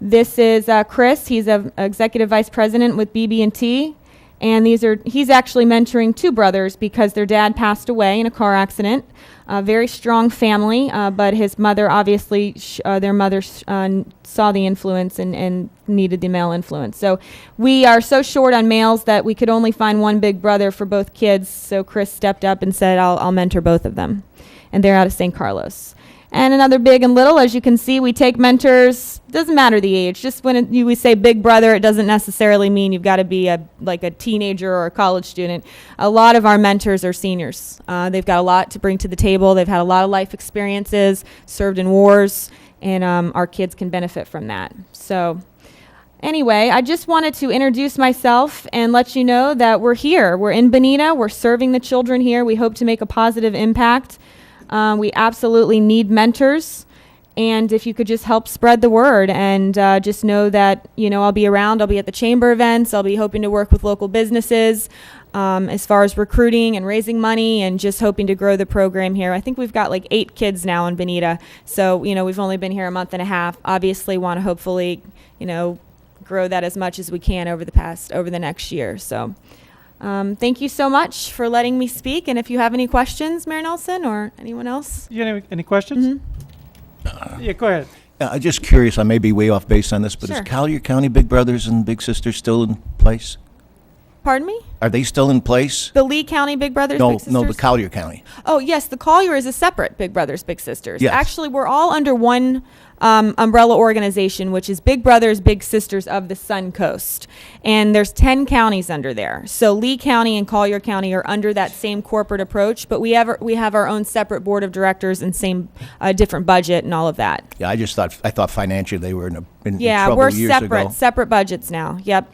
This is Chris. He's an executive vice president with BB&T, And he's actually mentoring two brothers because their dad passed away in a car accident. A very strong family, but his mother, obviously, their mother saw the influence and needed the male influence. So we are so short on males that we could only find one big brother for both kids. So Chris stepped up and said, I'll mentor both of them. And they're out of St. Carlos. And another big and little, as you can see, we take mentors. Doesn't matter the age. Just when we say big brother, it doesn't necessarily mean you've got to be like a teenager or a college student. A lot of our mentors are seniors. They've got a lot to bring to the table. They've had a lot of life experiences, served in wars, and our kids can benefit from that. So anyway, I just wanted to introduce myself and let you know that we're here. We're in Bonita. We're serving the children here. We hope to make a positive impact. We absolutely need mentors, and if you could just help spread the word and just know that, I'll be around. I'll be at the chamber events. I'll be hoping to work with local businesses as far as recruiting and raising money and just hoping to grow the program here. I think we've got like 8 kids now in Bonita, so, we've only been here a month and a half. Obviously want to hopefully, grow that as much as we can over the next year, so. Thank you so much for letting me speak. And if you have any questions, Mayor Nelson or anyone else. You got any questions? Yeah, go ahead. I'm just curious, I may be way off base on this, but Sure. is Collier County Big Brothers and Big Sisters still in place? Pardon me? Are they still in place? The Lee County Big Brothers, No, Big Sisters? no, the Collier County. Oh, yes, the Collier is a separate Big Brothers, Big Sisters. Yes. Actually, we're all under one umbrella organization, which is Big Brothers, Big Sisters of the Sun Coast. And there's 10 counties under there. So Lee County and Collier County are under that same corporate approach, but we have our own separate board of directors and same different budget and all of that. Yeah, I thought financially they were in Yeah, trouble we're years ago. separate budgets now. Yep.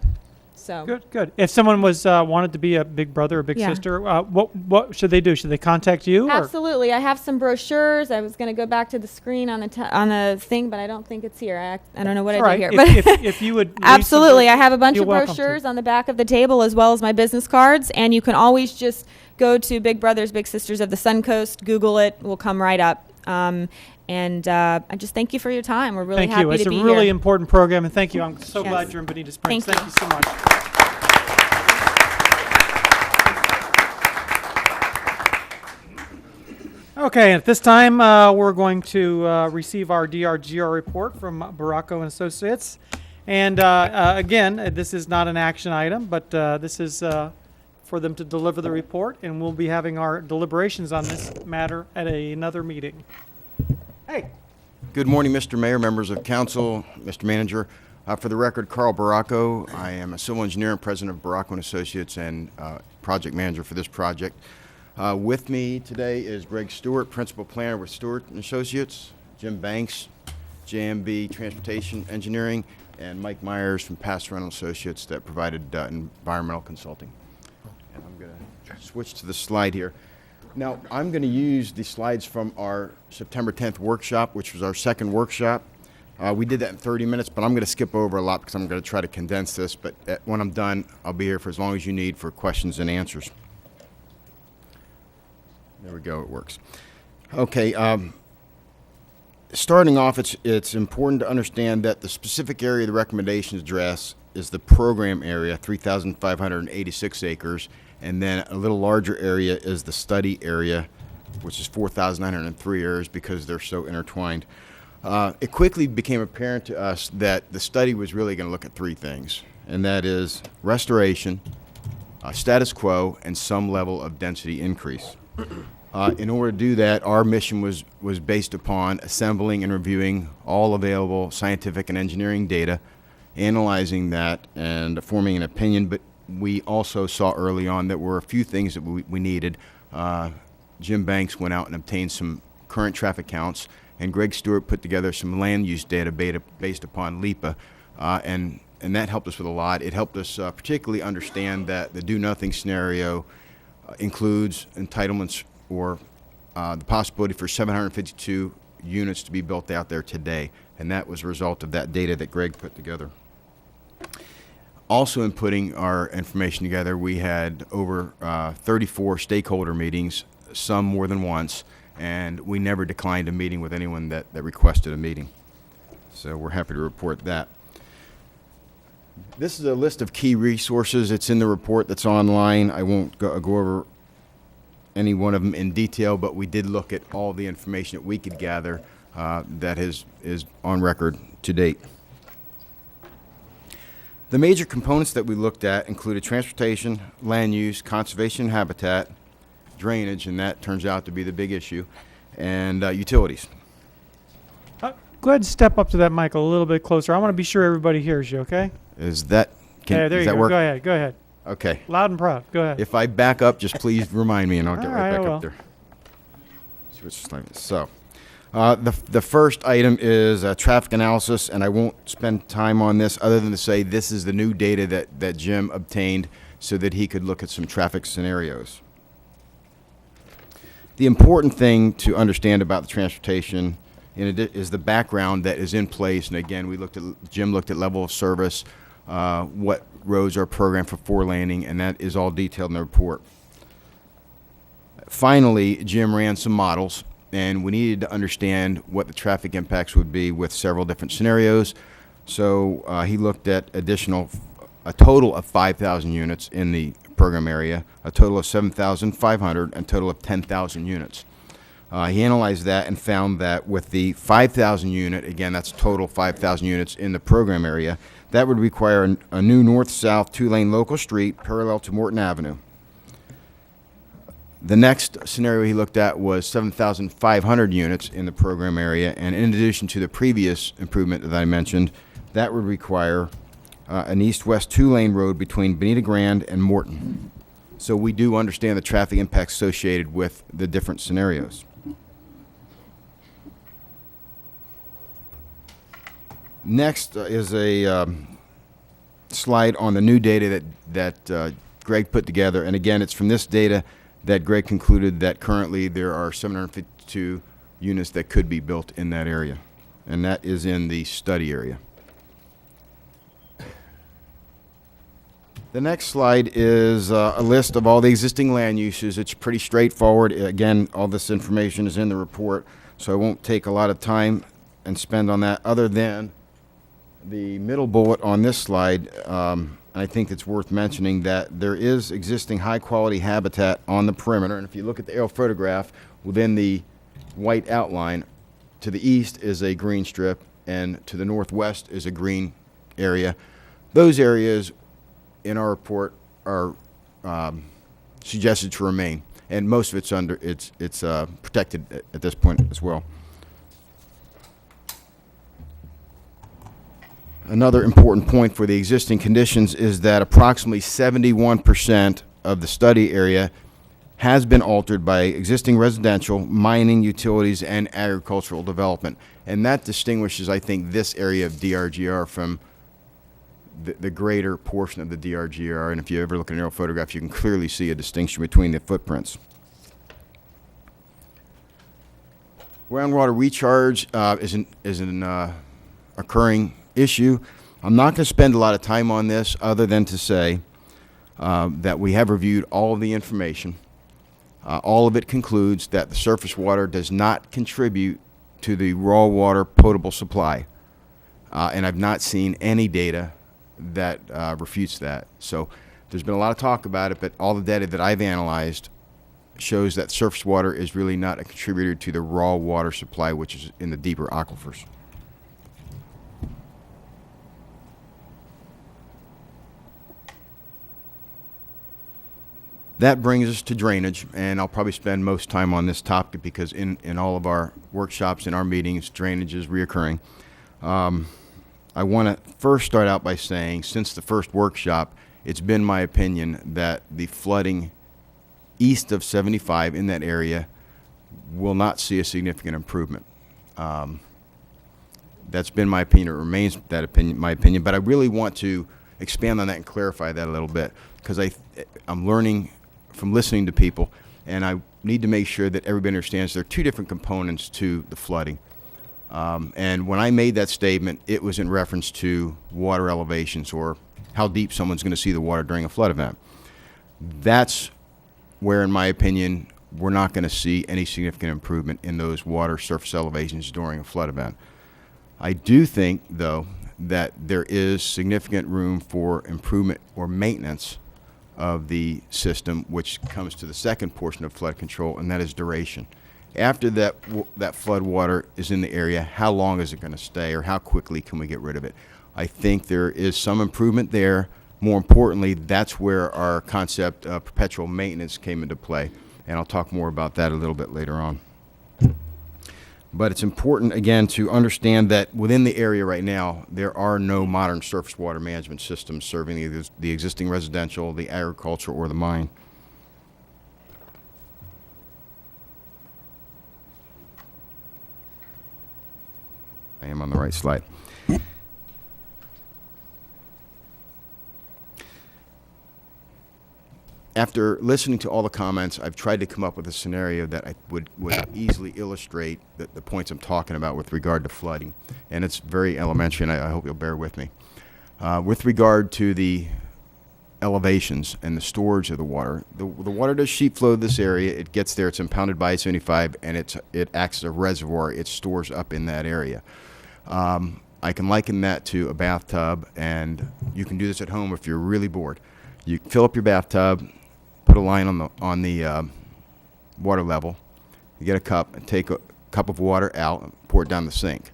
So Good. If someone wanted to be a big brother or big Yeah. sister, what should they do? Should they contact you? Or? Absolutely. I have some brochures. I was going to go back to the screen on the thing, but I don't think it's here. I don't know what All I did right. here. But If you would leave some absolutely. I have a bunch you're of welcome to. brochures on the back of the table as well as my business cards, and you can always just go to Big Brothers, Big Sisters of the Sun Coast, Google it, will come right up. And I just thank you for your time. We're really Thank happy you. It's to a be really here. important program, and thank you. I'm so Yes. glad you're in Bonita Springs. Thank Thank you so much. Okay, at this time, we're going to receive our DRGR report from Baracco and Associates. And again, this is not an action item, but this is for them to deliver the report, and we'll be having our deliberations on this matter at another meeting. Hey. Good morning, Mr. Mayor, members of council, Mr. Manager. For the record, Carl Baracco. I am a civil engineer and president of Baracco and Associates and project manager for this project. With me today is Greg Stewart, principal planner with Stewart and Associates, Jim Banks, JMB Transportation Engineering, and Mike Myers from Pastoral Associates that provided environmental consulting. And I'm going to switch to the slide here. Now, I'm going to use the slides from our September 10th workshop, which was our second workshop. We did that in 30 minutes, but I'm going to skip over a lot because I'm going to try to condense this. But when I'm done, I'll be here for as long as you need for questions and answers. There we go, it works. Okay, starting off, it's important to understand that the specific area the recommendations address is the program area, 3,586 acres, and then a little larger area is the study area, which is 4,903 acres because they're so intertwined. It quickly became apparent to us that the study was really going to look at 3 things, and that is restoration, status quo, and some level of density increase. In order to do that, our mission was based upon assembling and reviewing all available scientific and engineering data, analyzing that, and forming an opinion. But we also saw early on that were a few things that we needed. Jim Banks went out and obtained some current traffic counts, and Greg Stewart put together some land use data based upon LIPA, and that helped us with a lot. It helped us particularly understand that the do-nothing scenario includes entitlements or the possibility for 752 units to be built out there today, and that was a result of that data that Greg put together. Also, in putting our information together, we had over 34 stakeholder meetings, some more than once, and we never declined a meeting with anyone that requested a meeting. So we're happy to report that. This is a list of key resources. It's in the report that's online. I won't go over any one of them in detail, but we did look at all the information that we could gather that is on record to date. The major components that we looked at included transportation, land use, conservation and habitat, drainage, and that turns out to be the big issue, and utilities. Go ahead and step up to that mic a little bit closer. I want to be sure everybody hears you, okay? Is that, Yeah, there does you that go. work? Go ahead. Go ahead. Okay. Loud and proud. Go ahead. If I back up, just please remind me, and I'll get All right right, I back will. up there. Switch slides. So, the first item is traffic analysis, and I won't spend time on this other than to say this is the new data that Jim obtained so that he could look at some traffic scenarios. The important thing to understand about the transportation is the background that is in place, and again, Jim looked at level of service, what roads are programmed for four-laning, and that is all detailed in the report. Finally, Jim ran some models, and we needed to understand what the traffic impacts would be with several different scenarios. So he looked at a total of 5,000 units in the program area, a total of 7,500, and a total of 10,000 units. He analyzed that and found that with the 5,000 unit, again, that's total 5,000 units in the program area, that would require a new north-south two-lane local street parallel to Morton Avenue. The next scenario he looked at was 7,500 units in the program area, and in addition to the previous improvement that I mentioned, that would require an east-west two-lane road between Bonita Grand and Morton. So we do understand the traffic impacts associated with the different scenarios. Next is a slide on the new data that Greg put together. And again, it's from this data that Greg concluded that currently there are 752 units that could be built in that area. And that is in the study area. The next slide is a list of all the existing land uses. It's pretty straightforward. Again, all this information is in the report, so I won't take a lot of time and spend on that other than the middle bullet on this slide. I think it's worth mentioning that there is existing high-quality habitat on the perimeter, and if you look at the aerial photograph, within the white outline, to the east is a green strip, and to the northwest is a green area. Those areas in our report are suggested to remain, and most of it's protected at this point as well. Another important point for the existing conditions is that approximately 71% of the study area has been altered by existing residential, mining, utilities, and agricultural development. And that distinguishes, I think, this area of DRGR from the greater portion of the DRGR. And if you ever look at an aerial photograph, you can clearly see a distinction between the footprints. Groundwater recharge is an occurring issue. I'm not going to spend a lot of time on this other than to say that we have reviewed all of the information. All of it concludes that the surface water does not contribute to the raw water potable supply. And I've not seen any data that refutes that. So there's been a lot of talk about it, but all the data that I've analyzed shows that surface water is really not a contributor to the raw water supply, which is in the deeper aquifers. That brings us to drainage, and I'll probably spend most time on this topic because in all of our workshops, in our meetings, drainage is reoccurring. I want to first start out by saying, since the first workshop, it's been my opinion that the flooding east of 75 in that area will not see a significant improvement. That's been my opinion. It remains that opinion, my opinion, but I really want to expand on that and clarify that a little bit because I'm learning from listening to people, and I need to make sure that everybody understands there are two different components to the flooding. And when I made that statement, it was in reference to water elevations or how deep someone's going to see the water during a flood event. That's where, in my opinion, we're not going to see any significant improvement in those water surface elevations during a flood event. I do think, though, that there is significant room for improvement or maintenance of the system, which comes to the second portion of flood control, and that is duration. After that flood water is in the area, how long is it going to stay, or how quickly can we get rid of it? I think there is some improvement there. More importantly, that's where our concept of perpetual maintenance came into play, and I'll talk more about that a little bit later on. But it's important, again, to understand that within the area right now, there are no modern surface water management systems serving the existing residential, the agriculture, or the mine. I am on the right slide. After listening to all the comments, I've tried to come up with a scenario that I would easily illustrate the points I'm talking about with regard to flooding. And it's very elementary, and I hope you'll bear with me. With regard to the elevations and the storage of the water does sheet flow this area. It gets there, it's impounded by I-75, and it acts as a reservoir. It stores up in that area. I can liken that to a bathtub, and you can do this at home if you're really bored. You fill up your bathtub, put a line on the water level. You get a cup and take a cup of water out and pour it down the sink.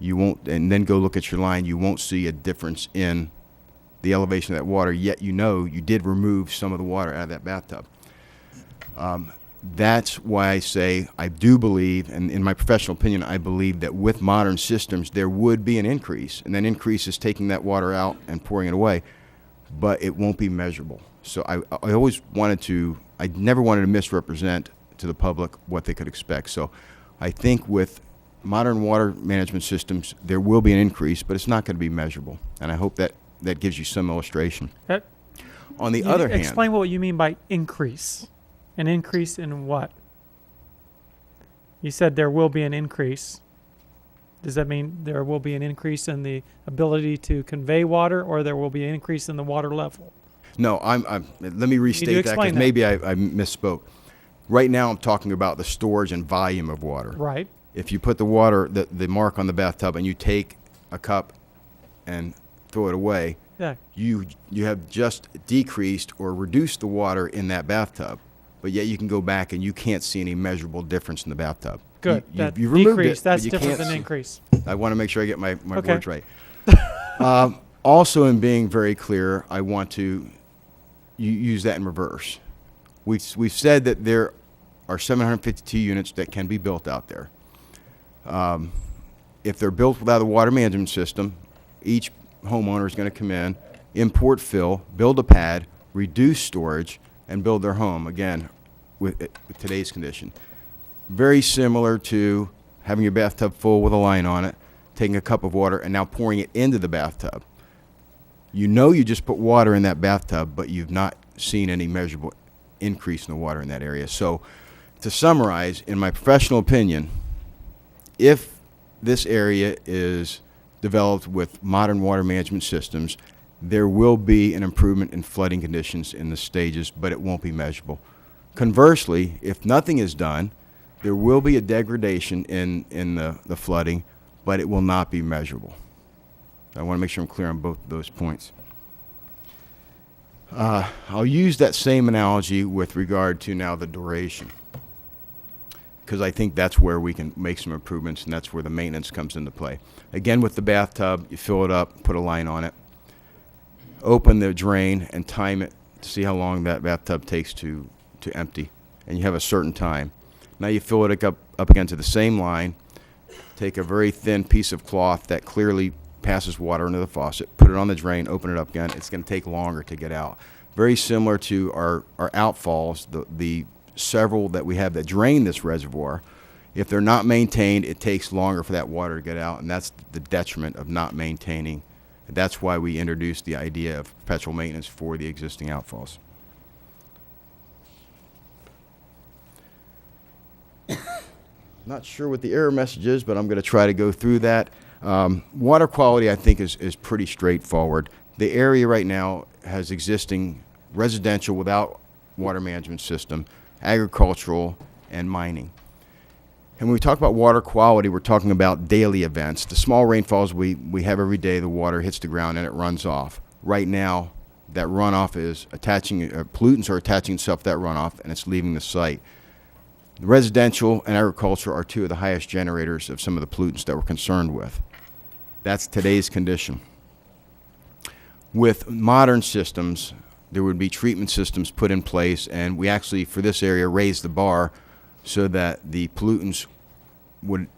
You won't, and then go look at your line. You won't see a difference in the elevation of that water, yet you know you did remove some of the water out of that bathtub. That's why I say I do believe, and in my professional opinion, I believe that with modern systems there would be an increase, and that increase is taking that water out and pouring it away, but it won't be measurable. So I always wanted to, I never wanted to misrepresent to the public what they could expect. So I think with modern water management systems, there will be an increase, but it's not going to be measurable. And I hope that gives you some illustration. On the other hand, explain what you mean by increase. An increase in what? You said there will be an increase. Does that mean there will be an increase in the ability to convey water, or there will be an increase in the water level? No, let me restate that, because maybe I misspoke. Right now I'm talking about the storage and volume of water. Right. If you put the water, the mark on the bathtub, and you take a cup and throw it away, yeah, you have just decreased or reduced the water in that bathtub, but yet you can go back and you can't see any measurable difference in the bathtub. Good. You removed decrease, it, that's but you different can't than see. increase. I want to make sure I get my Okay. words right. Also, in being very clear, I want to use that in reverse. We've said that there are 752 units that can be built out there. If they're built without a water management system, each homeowner is going to come in, import fill, build a pad, reduce storage, and build their home, again, with today's condition. Very similar to having your bathtub full with a line on it, taking a cup of water, and now pouring it into the bathtub. You know you just put water in that bathtub, but you've not seen any measurable increase in the water in that area. So to summarize, in my professional opinion, if this area is developed with modern water management systems, there will be an improvement in flooding conditions in the stages, but it won't be measurable. Conversely, if nothing is done, there will be a degradation in the flooding, but it will not be measurable. I want to make sure I'm clear on both of those points. I'll use that same analogy with regard to now the duration, because I think that's where we can make some improvements, and that's where the maintenance comes into play. Again, with the bathtub, you fill it up, put a line on it, open the drain, and time it to see how long that bathtub takes to empty, and you have a certain time. Now you fill it up again to the same line, take a very thin piece of cloth that clearly passes water into the faucet, put it on the drain, open it up again. It's going to take longer to get out. Very similar to our outfalls, the several that we have that drain this reservoir. If they're not maintained, it takes longer for that water to get out, and that's the detriment of not maintaining. That's why we introduced the idea of perpetual maintenance for the existing outfalls. Not sure what the error message is, but I'm going to try to go through that. Water quality, I think, is pretty straightforward. The area right now has existing residential without water management system, agricultural, and mining. And when we talk about water quality, we're talking about daily events. The small rainfalls we have every day, the water hits the ground and it runs off. Right now, that runoff is attaching, pollutants are attaching itself to that runoff and it's leaving the site. The residential and agriculture are two of the highest generators of some of the pollutants that we're concerned with. That's today's condition. With modern systems, there would be treatment systems put in place, and we actually, for this area, raised the bar so that the pollutants would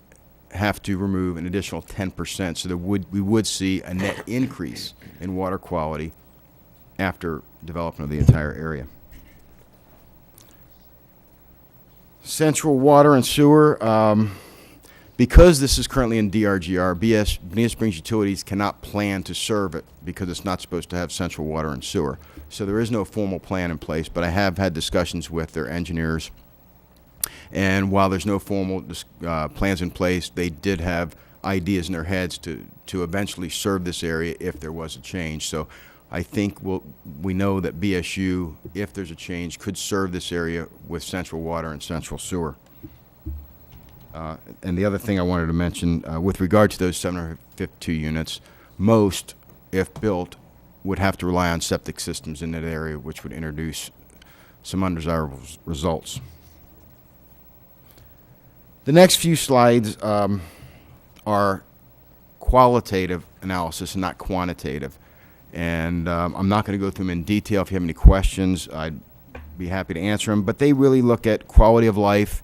have to remove an additional 10%, so that we would see a net increase in water quality after development of the entire area. Central water and sewer, because this is currently in DRGR, Bonita Springs Utilities cannot plan to serve it because it's not supposed to have central water and sewer. So there is no formal plan in place, but I have had discussions with their engineers. And while there's no formal plans in place, they did have ideas in their heads to eventually serve this area if there was a change. So I think we know that BSU, if there's a change, could serve this area with central water and central sewer. And the other thing I wanted to mention, with regard to those 752 units, most, if built, would have to rely on septic systems in that area, which would introduce some undesirable results. The next few slides are qualitative analysis and not quantitative. And I'm not going to go through them in detail. If you have any questions, I'd be happy to answer them. But they really look at quality of life,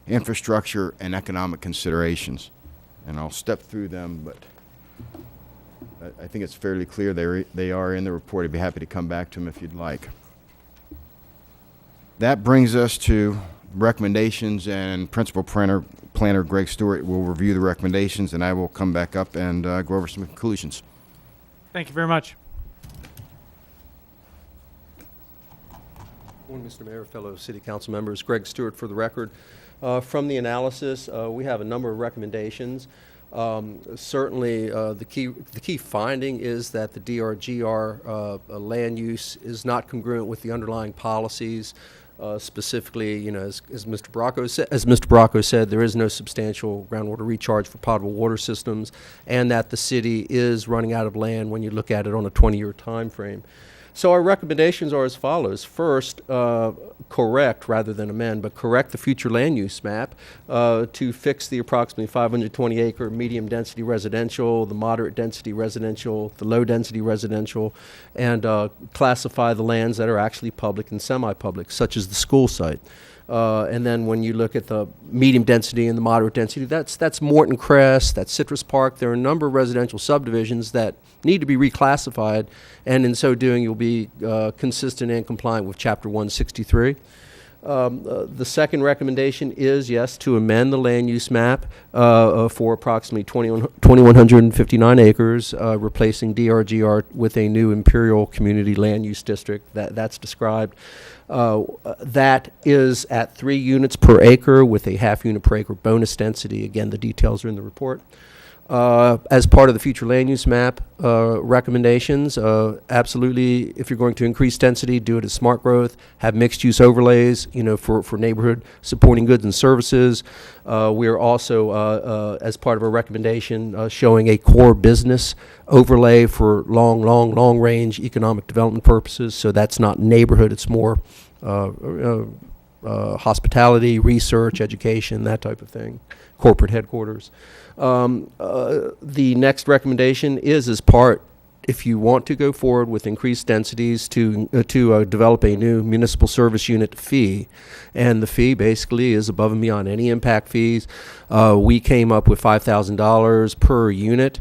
infrastructure, and economic considerations. And I'll step through them, but I think it's fairly clear they are in the report. I'd be happy to come back to them if you'd like. That brings us to recommendations, and Principal Planner Greg Stewart will review the recommendations, and I will come back up and go over some conclusions. Thank you very much. Morning, Mr. Mayor, fellow City Council members. Greg Stewart for the record. From the analysis, we have a number of recommendations. Certainly, the key finding is that the DRGR land use is not congruent with the underlying policies. Specifically, you know, as Mr. Bracco said, there is no substantial groundwater recharge for potable water systems, and that the city is running out of land when you look at it on a 20-year time frame. So our recommendations are as follows. First, correct rather than amend, but correct the future land use map to fix the approximately 520 acre medium density residential, the moderate density residential, the low density residential, and classify the lands that are actually public and semi-public, such as the school site. And then when you look at the medium density and the moderate density, that's Morton Crest, that's Citrus Park. There are a number of residential subdivisions that need to be reclassified, and in so doing, you'll be consistent and compliant with Chapter 163. The second recommendation is, yes, to amend the land use map for approximately 2,159 acres, replacing DRGR with a new Imperial Community Land Use District that's described. That is at 3 units per acre with a half unit per acre bonus density. Again, the details are in the report. As part of the future land use map recommendations, absolutely, if you're going to increase density, do it as smart growth, have mixed use overlays, you know, for neighborhood supporting goods and services. We are also, as part of our recommendation, showing a core business overlay for long range economic development purposes. So that's not neighborhood, it's more hospitality, research, education, that type of thing, corporate headquarters. The next recommendation is as part, if you want to go forward with increased densities, to develop a new municipal service unit fee. And the fee basically is above and beyond any impact fees. We came up with $5,000 per unit.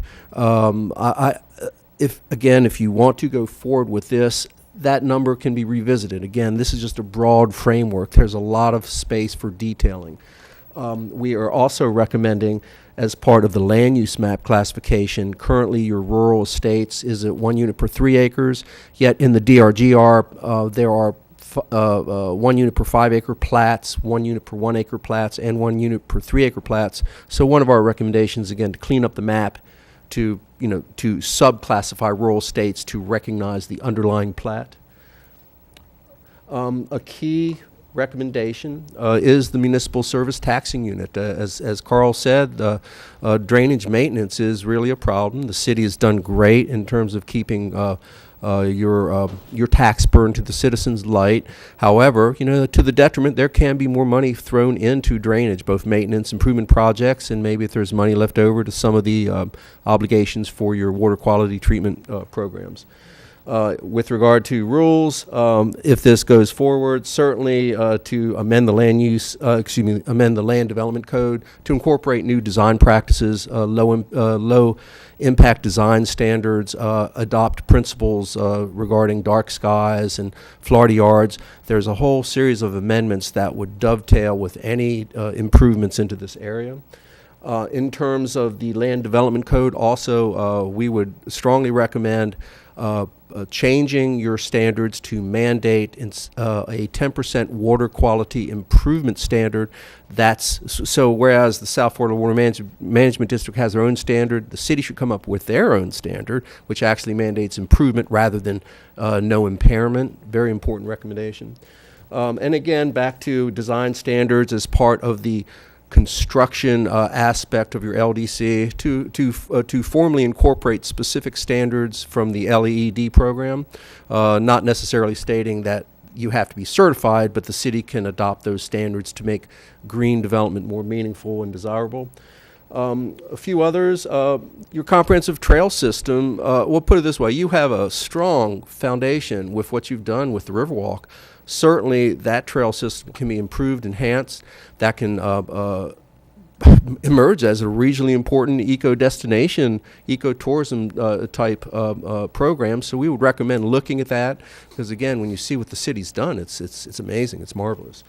If you want to go forward with this, that number can be revisited. Again, this is just a broad framework. There's a lot of space for detailing. We are also recommending, as part of the land use map classification, currently your rural estates is at 1 unit per 3 acres, yet in the DRGR there are 1 unit per 5 acre plats, 1 unit per 1 acre plats, and 1 unit per 3 acre plats. So one of our recommendations, again, to clean up the map, to subclassify rural estates to recognize the underlying plat. A key recommendation is the municipal service taxing unit. As Carl said, drainage maintenance is really a problem. The city has done great in terms of keeping your tax burden to the citizens light. However, to the detriment, there can be more money thrown into drainage, both maintenance improvement projects, and maybe if there's money left over to some of the obligations for your water quality treatment programs. With regard to rules, if this goes forward, certainly to amend the amend the land development code to incorporate new design practices, low impact design standards, adopt principles regarding dark skies and Florida yards. There's a whole series of amendments that would dovetail with any improvements into this area. In terms of the land development code, also, we would strongly recommend changing your standards to mandate a 10% water quality improvement standard. So whereas the South Florida Water Management District has their own standard, the city should come up with their own standard, which actually mandates improvement rather than no impairment. Very important recommendation. And again, back to design standards as part of the construction aspect of your LDC to formally incorporate specific standards from the LEED program, not necessarily stating that you have to be certified, but the city can adopt those standards to make green development more meaningful and desirable. A few others, your comprehensive trail system, we'll put it this way, you have a strong foundation with what you've done with the Riverwalk. Certainly that trail system can be improved, enhanced, that can emerge as a regionally important eco-destination, eco-tourism type program. So we would recommend looking at that because, again, when you see what the city's done, it's amazing, it's marvelous.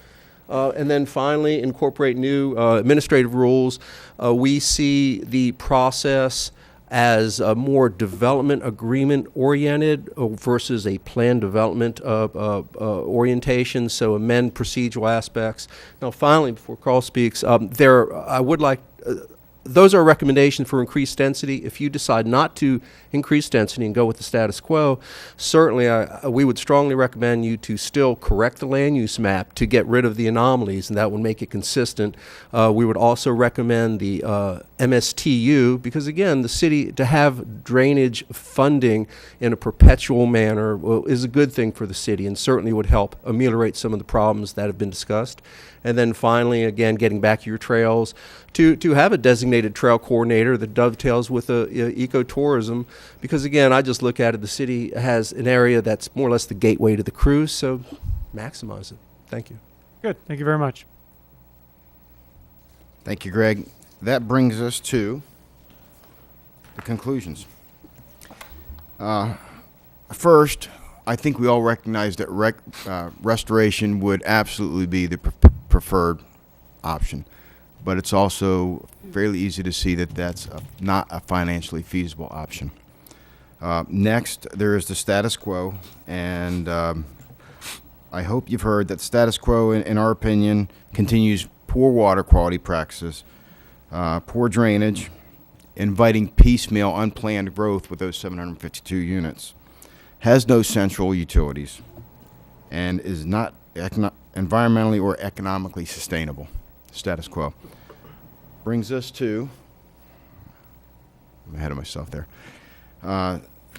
And then finally, incorporate new administrative rules. We see the process as a more development agreement oriented versus a plan development orientation, so amend procedural aspects. Now finally, before Carl speaks, I would like, those are recommendations for increased density. If you decide not to increase density and go with the status quo, certainly we would strongly recommend you to still correct the land use map to get rid of the anomalies, and that would make it consistent. We would also recommend the MSTU because, again, the city to have drainage funding in a perpetual manner is a good thing for the city and certainly would help ameliorate some of the problems that have been discussed. And then finally, again, getting back to your trails, to have a designated trail coordinator that dovetails with ecotourism, because again, I just look at it, the city has an area that's more or less the gateway to the cruise, so maximize it. Thank you. Good. Thank you very much. Thank you, Greg. That brings us to the conclusions. First, I think we all recognize that restoration would absolutely be the preferred option, but it's also fairly easy to see that that's not a financially feasible option. Next, there is the status quo, and I hope you've heard that status quo, in our opinion, continues poor water quality practices, poor drainage, inviting piecemeal, unplanned growth with those 752 units, has no central utilities, and is not environmentally or economically sustainable. Status quo. Brings us to, I'm ahead of myself there,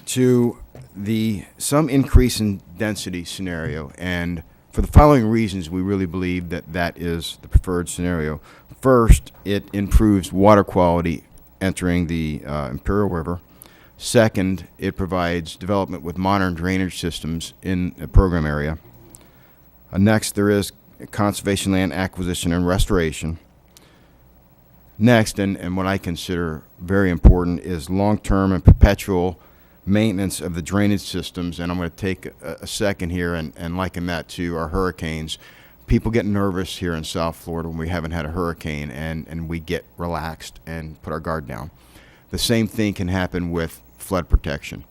to some increase in density scenario. And for the following reasons, we really believe that that is the preferred scenario. First, it improves water quality entering the Imperial River. Second, it provides development with modern drainage systems in the program area. Next, there is conservation land acquisition and restoration. Next, and what I consider very important, is long-term and perpetual maintenance of the drainage systems. And I'm going to take a second here and liken that to our hurricanes. People get nervous here in South Florida when we haven't had a hurricane, and we get relaxed and put our guard down. The same thing can happen with flood protection,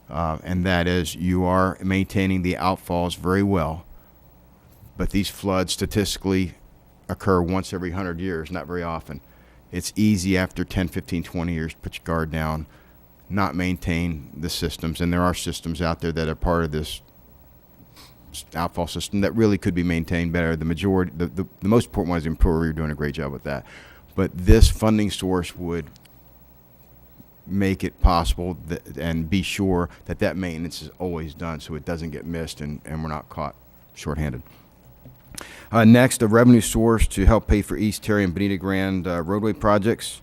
and that is you are maintaining the outfalls very well, but these floods statistically occur once every 100 years, not very often. It's easy after 10, 15, 20 years to put your guard down, not maintain the systems, and there are systems out there that are part of this outfall system that really could be maintained better. The majority, the most important one is the employer. You're doing a great job with that. But this funding source would make it possible and be sure that that maintenance is always done so it doesn't get missed and we're not caught shorthanded. Next, a revenue source to help pay for East Terry and Bonita Grand roadway projects.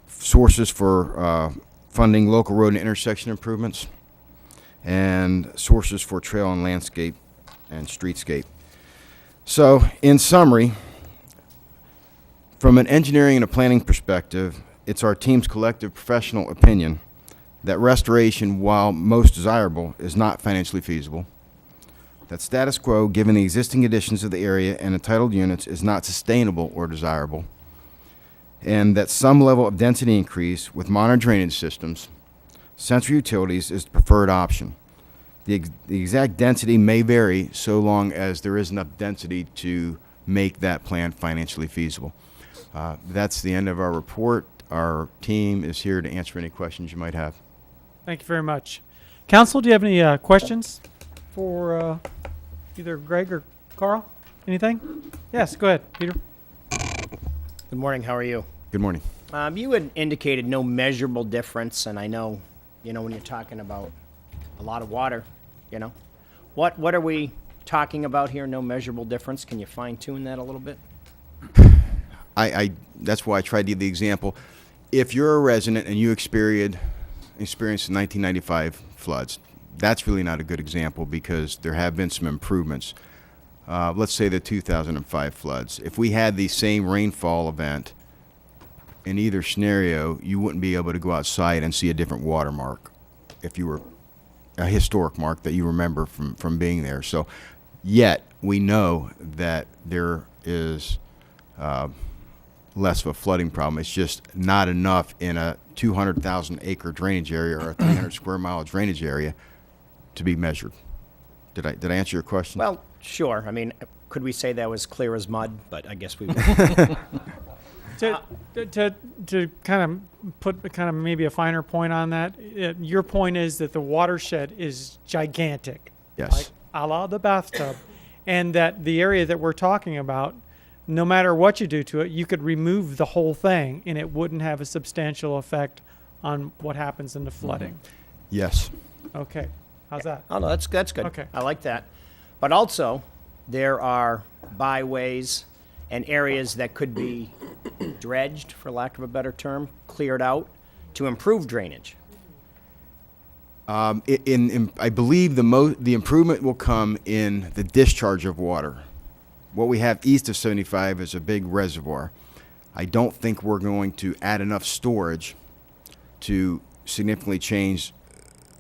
Sources for funding local road and intersection improvements. And sources for trail and landscape and streetscape. So, in summary, from an engineering and a planning perspective, it's our team's collective professional opinion that restoration, while most desirable, is not financially feasible. That status quo, given the existing conditions of the area and entitled units, is not sustainable or desirable. And that some level of density increase with modern drainage systems, central utilities, is the preferred option. The exact density may vary so long as there is enough density to make that plan financially feasible. That's the end of our report. Our team is here to answer any questions you might have. Thank you very much. Council, do you have any questions for either Greg or Carl? Anything? Yes, go ahead, Peter. Good morning. How are you? Good morning. You had indicated no measurable difference, and I know, when you're talking about a lot of water, what are we talking about here? No measurable difference. Can you fine tune that a little bit? That's why I tried to give the example. If you're a resident and you experienced the 1995 floods, that's really not a good example because there have been some improvements. Let's say the 2005 floods. If we had the same rainfall event in either scenario, you wouldn't be able to go outside and see a different watermark if you were a historic mark that you remember from being there. So yet we know that there is less of a flooding problem. It's just not enough in a 200,000 acre drainage area or a 300 square mile drainage area to be measured. Did I answer your question? Well, sure. I mean, could we say that was clear as mud? But I guess we To kind of put kind of maybe a finer point on that, your point is that the watershed is gigantic. Yes. Like a la the bathtub. And that the area that we're talking about, no matter what you do to it, you could remove the whole thing and it wouldn't have a substantial effect on what happens in the flooding. Yes. Okay. How's that? Oh, no, that's good. Okay. I like that. But also, there are byways and areas that could be dredged, for lack of a better term, cleared out to improve drainage. I believe the improvement will come in the discharge of water. What we have east of 75 is a big reservoir. I don't think we're going to add enough storage to significantly change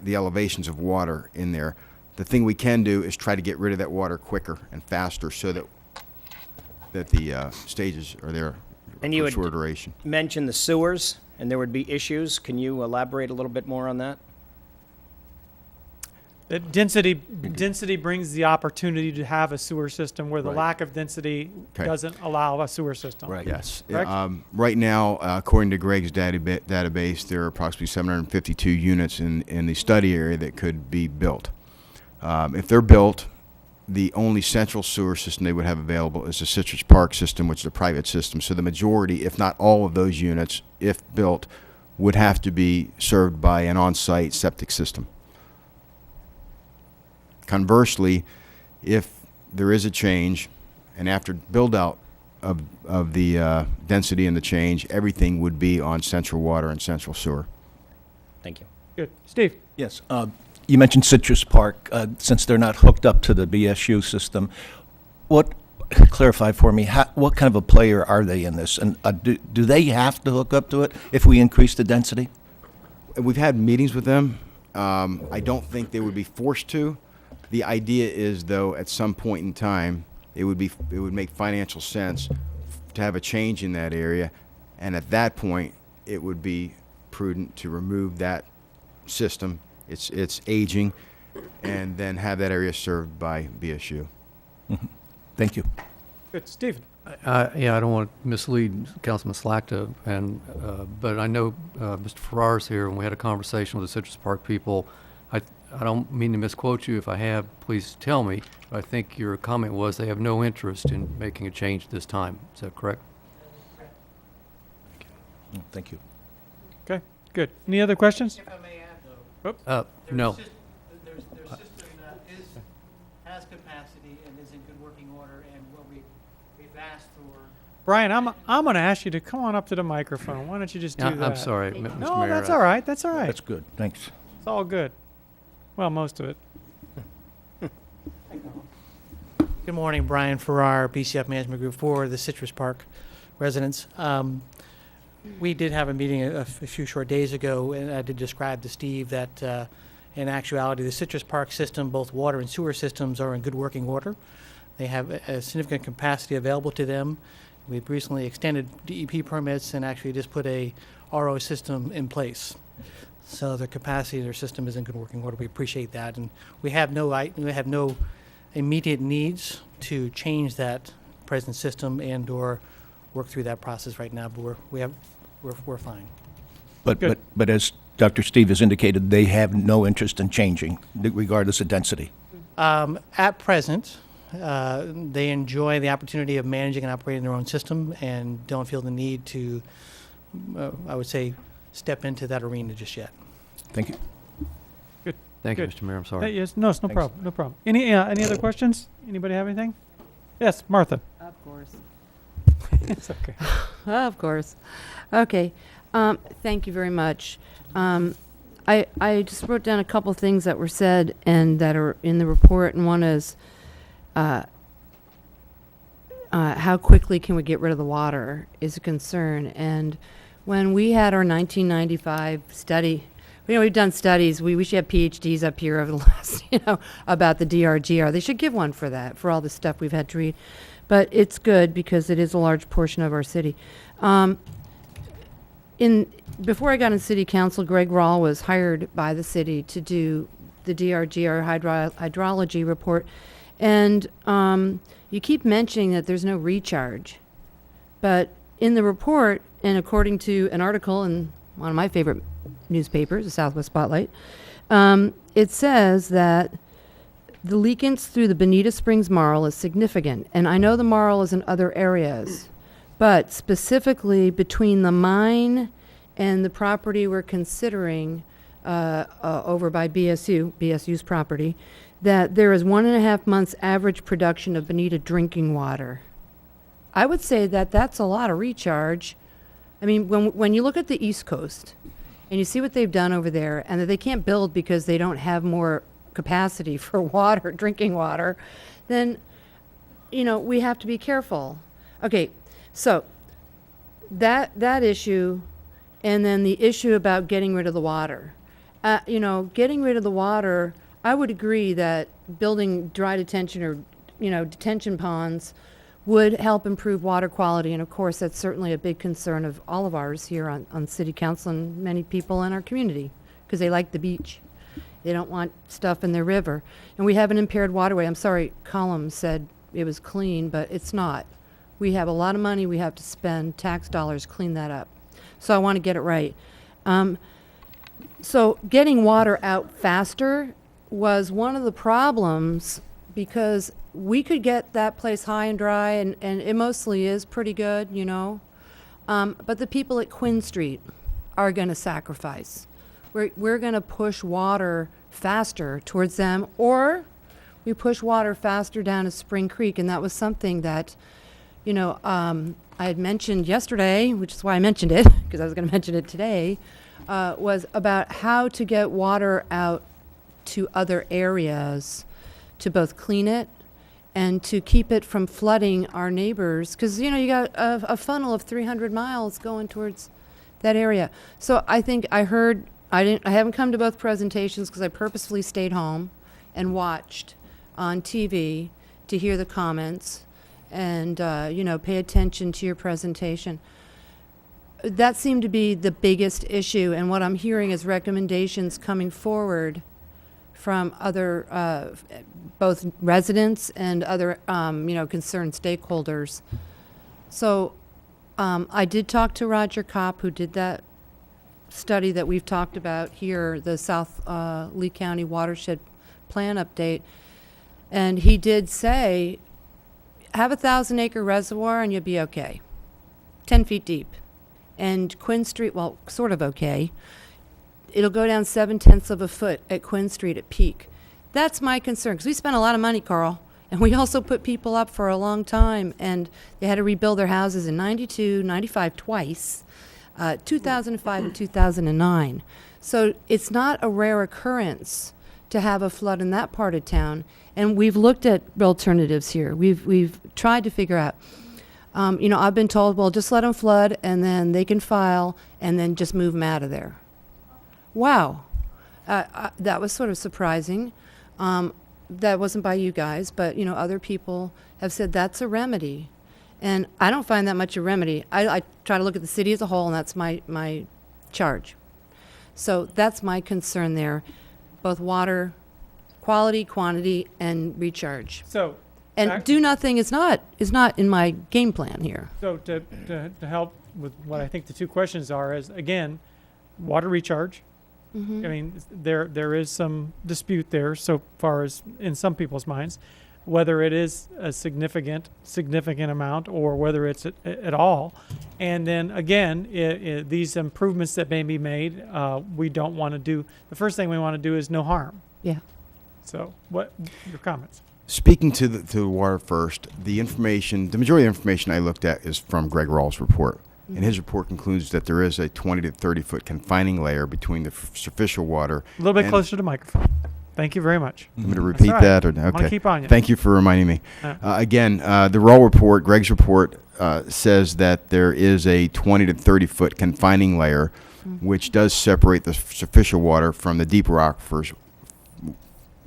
the elevations of water in there. The thing we can do is try to get rid of that water quicker and faster so that the stages are there And you for had short duration. mentioned the sewers, and there would be issues. Can you elaborate a little bit more on that? That density brings the opportunity to have a sewer system where the Right. lack of density Okay. doesn't allow a sewer system. Yes. Correct? Right now, according to Greg's database, there are approximately 752 units in the study area that could be built. If they're built, the only central sewer system they would have available is the Citrus Park system, which is a private system. So the majority, if not all of those units, if built, would have to be served by an on-site septic system. Conversely, if there is a change, and after build-out of the density and the change, everything would be on central water and central sewer. Thank you. Good. Steve? Yes. You mentioned Citrus Park. Since they're not hooked up to the BSU system, clarify for me, what kind of a player are they in this? And do they have to hook up to it if we increase the density? We've had meetings with them. I don't think they would be forced to. The idea is, though, at some point in time, it would make financial sense to have a change in that area, and at that point, it would be prudent to remove that system. It's aging, and then have that area served by BSU. Mm-hmm. Thank you. Good. Stephen? Yeah, I don't want to mislead Councilman Slachta, but I know Mr. Farrar's here, and we had a conversation with the Citrus Park people. I don't mean to misquote you. If I have, please tell me. But I think your comment was they have no interest in making a change this time. Is that correct? Thank you. Okay, good. Any other questions? If I may add, though. No. Their system has capacity and is in good working order, and what we've asked for. Brian, I'm going to ask you to come on up to the microphone. Why don't you just do that? I'm sorry, Mr. No, Mayor. that's all right. That's all right. That's good. Thanks. It's all good. Well, most of it. Good morning, Brian Farrar, BCF Management Group for the Citrus Park residents. We did have a meeting a few short days ago, and I did describe to Steve that in actuality, the Citrus Park system, both water and sewer systems, are in good working order. They have a significant capacity available to them. We've recently extended DEP permits and actually just put a RO system in place. So their capacity, their system is in good working order. We appreciate that, and we have no immediate needs to change that present system and/or work through that process right now. But we're fine. But as Dr. Steve has indicated, they have no interest in changing, regardless of density. At present, they enjoy the opportunity of managing and operating their own system and don't feel the need to, I would say, step into that arena just yet. Thank you. Good. Thank you, Good. Mr. Mayor. I'm sorry. Yes, no, it's no problem. No problem. Any other questions? Anybody have anything? Yes, Martha. Of course. It's okay. Of course. Okay. Thank you very much. I just wrote down a couple things that were said and that are in the report, and one is how quickly can we get rid of the water is a concern. And when we had our 1995 study, we've done studies. We should have PhDs up here over the last, about the DRGR. They should give one for that, for all the stuff we've had to read. But it's good because it is a large portion of our city. Before I got in city council, Greg Rawl was hired by the city to do the DRGR hydrology report. And you keep mentioning that there's no recharge. But in the report, and according to an article in one of my favorite newspapers, the Southwest Spotlight, it says that the leakage through the Bonita Springs Marl is significant. And I know the Marl is in other areas, but specifically between the mine and the property we're considering over by BSU's property, that there is 1.5 months average production of Bonita drinking water. I would say that that's a lot of recharge. I mean, when you look at the East Coast and you see what they've done over there, and that they can't build because they don't have more capacity for water, drinking water, then, we have to be careful. Okay, so that issue, and then the issue about getting rid of the water. Getting rid of the water, I would agree that building dry detention or, detention ponds would help improve water quality. And of course, that's certainly a big concern of all of ours here on city council and many people in our community, because they like the beach. They don't want stuff in their river. And we have an impaired waterway. I'm sorry, Colum said it was clean, but it's not. We have a lot of money we have to spend, tax dollars, clean that up. So I want to get it right. So getting water out faster was one of the problems, because we could get that place high and dry, and it mostly is pretty good, but the people at Quinn Street are going to sacrifice. We're going to push water faster towards them, or we push water faster down to Spring Creek, and that was something that, I had mentioned yesterday, which is why I mentioned it, because I was going to mention it today, was about how to get water out to other areas to both clean it and to keep it from flooding our neighbors. Because, you got a funnel of 300 miles going towards that area. So I think I haven't come to both presentations because I purposefully stayed home and watched on TV to hear the comments and, pay attention to your presentation. That seemed to be the biggest issue, and what I'm hearing is recommendations coming forward from other, both residents and other, concerned stakeholders. So I did talk to Roger Kopp, who did that study that we've talked about here, the South Lee County Watershed Plan Update. And he did say, have a 1,000-acre reservoir and you'll be okay. 10 feet deep. And Quinn Street, well, sort of okay. It'll go down 7/10 of a foot at Quinn Street at peak. That's my concern, because we spent a lot of money, Carl, and we also put people up for a long time, and they had to rebuild their houses in 92, 95 twice, 2005 and 2009. So it's not a rare occurrence to have a flood in that part of town, and we've looked at alternatives here. We've tried to figure out. You know, I've been told, well, just let them flood, and then they can file, and then just move them out of there. Wow. That was sort of surprising. That wasn't by you guys, but, you know, other people have said that's a remedy. And I don't find that much a remedy. I try to look at the city as a whole, and that's my charge. So that's my concern there, both water quality, quantity, and recharge. So, and do nothing is not in my game plan here. So to help with what I think the two questions are is, again, water recharge. Mhm. I mean, there is some dispute there so far as in some people's minds, whether it is a significant amount or whether it's at all. And then again, these improvements that may be made, we don't want to do. The first thing we want to do is no harm. Yeah. So what your comments? Speaking to the water first, the majority of the information I looked at is from Greg Rawls' report. And his report concludes that there is a 20 to 30 foot confining layer between the superficial water. A little bit closer to the microphone. Thank you very much. I'm going to That's repeat all right. that? Or, I wanna okay. keep on you. Thank you for reminding me. Again, the Rawl report, Greg's report, says that there is a 20 to 30 foot confining layer, which does separate the superficial water from the deeper aquifers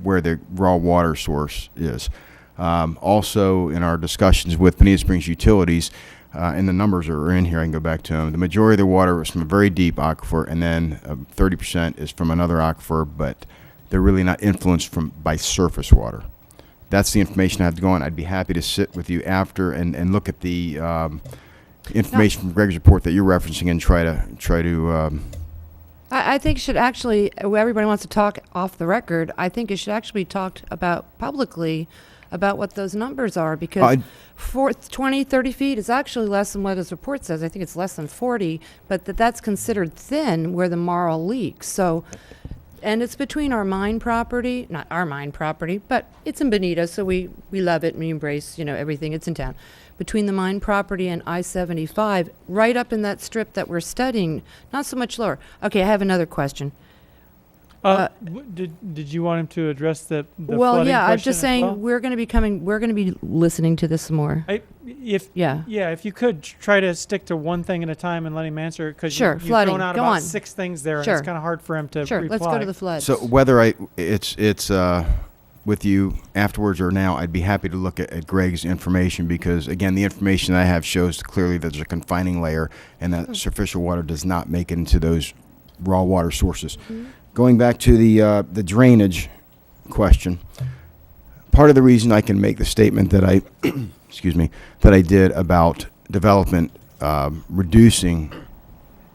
where the raw water source is. Also, in our discussions with Bonita Springs Utilities, and the numbers are in here, I can go back to them. The majority of the water is from a very deep aquifer, and then 30% is from another aquifer, but they're really not influenced by surface water. That's the information I have to go on. I'd be happy to sit with you after and look at the information from Greg's report that you're referencing and try to. I think it should actually, everybody wants to talk off the record, I think it should actually be talked about publicly about what those numbers are, because 20, 30 feet is actually less than what his report says. I think it's less than 40, but that's considered thin where the marl leaks. So, and it's between our mine property, not our mine property, but it's in Bonita, so we love it and we embrace, you know, everything. It's in town. Between the mine property and I-75, right up in that strip that we're studying, not so much lower. Okay, I have another question. Did you want him to address the well, flooding yeah, I'm question just as saying well? we're going to be listening to this more. If you could try to stick to one thing at a time and let him answer, because Sure, you've flooding. thrown out Go about on. 6 things there, Sure. and it's kind of hard for him to Sure, reply. let's go to the floods. So whether it's with you afterwards or now, I'd be happy to look at Greg's information, because again, the information I have shows clearly that there's a confining layer and that superficial water does not make it into those raw water sources. Going back to the drainage question, part of the reason I can make the statement that I that I did about development reducing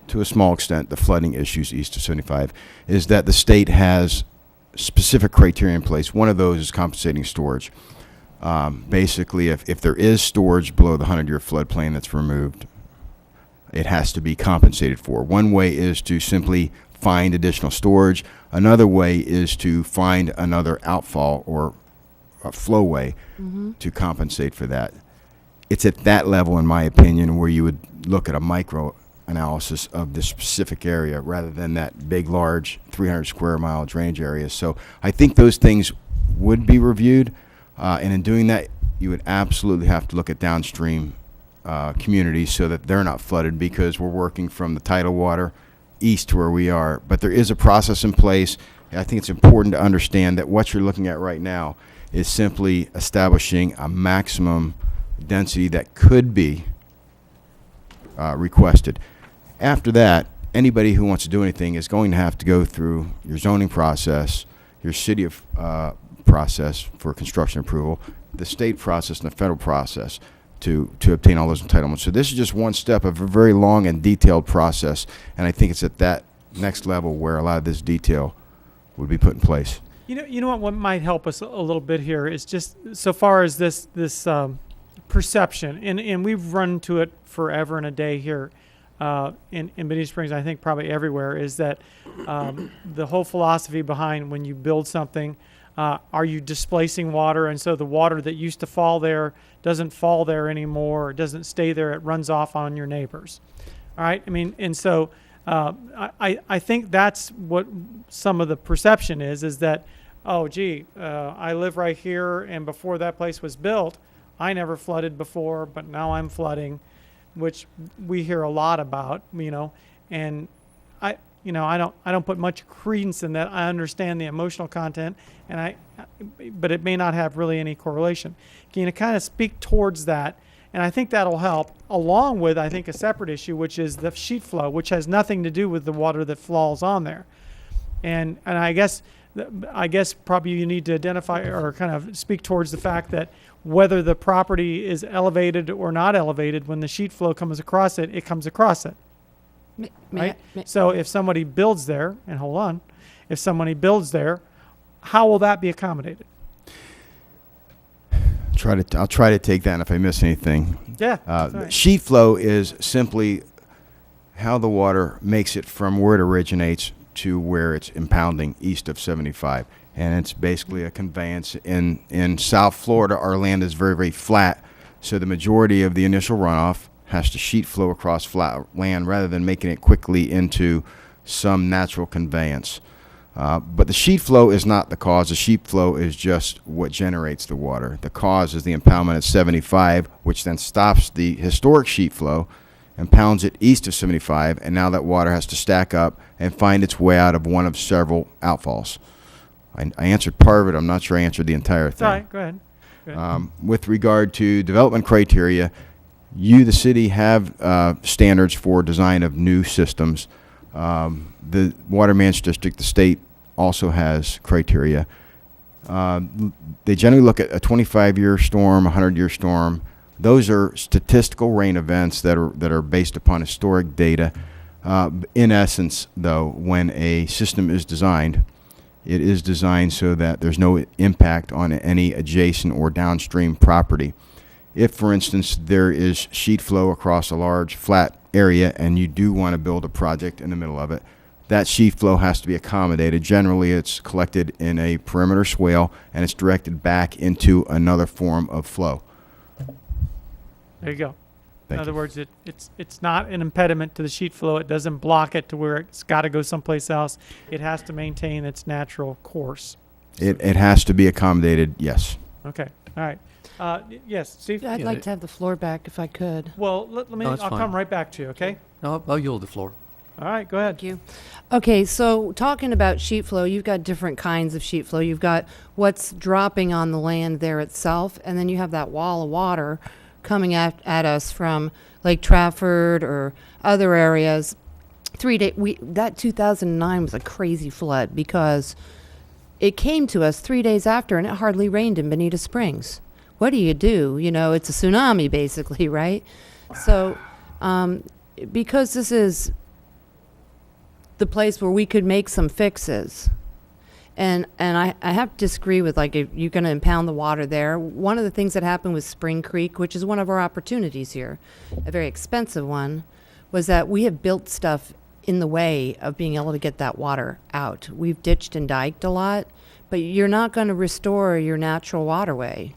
to a small extent the flooding issues east of 75 is that the state has specific criteria in place. One of those is compensating storage. Basically, if there is storage below the 100-year floodplain that's removed, it has to be compensated for. One way is to simply find additional storage. Another way is to find another outfall or a flowway to compensate for that. It's at that level, in my opinion, where you would look at a micro analysis of the specific area rather than that big, large 300 square mile drainage area. So I think those things would be reviewed, and in doing that, you would absolutely have to look at downstream communities so that they're not flooded, because we're working from the tidal water east to where we are. But there is a process in place. I think it's important to understand that what you're looking at right now is simply establishing a maximum density that could be requested. After that, anybody who wants to do anything is going to have to go through your zoning process, your city of process for construction approval, the state process, and the federal process to obtain all those entitlements. So this is just one step of a very long and detailed process, and I think it's at that next level where a lot of this detail would be put in place. You know what might help us a little bit here is just so far as this perception, and we've run into it forever and a day here in Benita Springs, I think probably everywhere, is that the whole philosophy behind when you build something, are you displacing water, and so the water that used to fall there doesn't fall there anymore, or doesn't stay there, it runs off on your neighbors. All right, I mean, and so I think that's what some of the perception is that, oh, gee, I live right here, and before that place was built, I never flooded before, but now I'm flooding, which we hear a lot about, and I don't put much credence in that. I understand the emotional content, but it may not have really any correlation. Can you kind of speak towards that? And I think that'll help, along with, I think, a separate issue, which is the sheet flow, which has nothing to do with the water that falls on there. And I guess probably you need to identify or kind of speak towards the fact that whether the property is elevated or not elevated, when the sheet flow comes across it, it comes across it. Right? So if somebody builds there, and hold on, if somebody builds there, how will that be accommodated? I'll try to take that, and if I miss anything. Yeah. Right. Sheet flow is simply how the water makes it from where it originates to where it's impounding east of 75. And it's basically a conveyance. In South Florida, our land is very, very flat, so the majority of the initial runoff has to sheet flow across flat land rather than making it quickly into some natural conveyance. But the sheet flow is not the cause. The sheet flow is just what generates the water. The cause is the impoundment at 75, which then stops the historic sheet flow, impounds it east of 75, and now that water has to stack up and find its way out of one of several outfalls. I answered part of it. I'm not sure I answered the entire thing. All right, go ahead. With regard to development criteria, the city, have standards for design of new systems. The Water Management District, the state, also has criteria. They generally look at a 25-year storm, a 100-year storm. Those are statistical rain events that are based upon historic data. In essence, though, when a system is designed, it is designed so that there's no impact on any adjacent or downstream property. If, for instance, there is sheet flow across a large flat area and you do want to build a project in the middle of it, that sheet flow has to be accommodated. Generally, it's collected in a perimeter swale and it's directed back into another form of flow. There you go. Thank In other you. words, it's not an impediment to the sheet flow. It doesn't block it to where it's got to go someplace else. It has to maintain its natural course. It has to be accommodated, yes. Okay. All right. Yes, Steve? I'd like to have the floor back if I could. Well, let me. No, that's I'll fine. come right back to you. Okay. No, I'll yield the floor. All right. Go ahead. Thank you. Okay, so talking about sheet flow, you've got different kinds of sheet flow. You've got what's dropping on the land there itself, and then you have that wall of water coming at us from Lake Trafford or other areas. That 2009 was a crazy flood because it came to us 3 days after, and it hardly rained in Bonita Springs. What do? It's a tsunami, basically, right? So, because this is the place where we could make some fixes, and I have to disagree with, like, if you're going to impound the water there. One of the things that happened with Spring Creek, which is one of our opportunities here, a very expensive one, was that we have built stuff in the way of being able to get that water out. We've ditched and diked a lot, but you're not going to restore your natural waterway.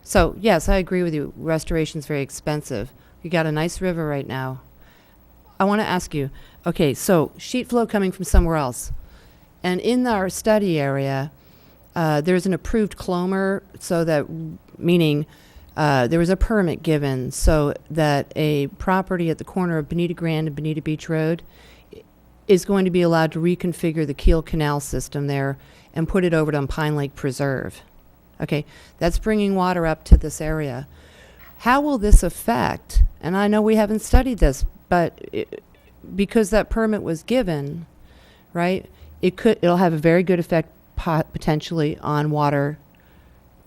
So, yes, I agree with you. Restoration's very expensive. You got a nice river right now. I want to ask you, okay, so sheet flow coming from somewhere else. And in our study area, there's an approved clomer, so that, meaning there was a permit given so that a property at the corner of Bonita Grand and Bonita Beach Road is going to be allowed to reconfigure the Kiel Canal system there and put it over to Pine Lake Preserve. Okay, that's bringing water up to this area. How will this affect, and I know we haven't studied this, but because that permit was given, right, it'll have a very good effect potentially on water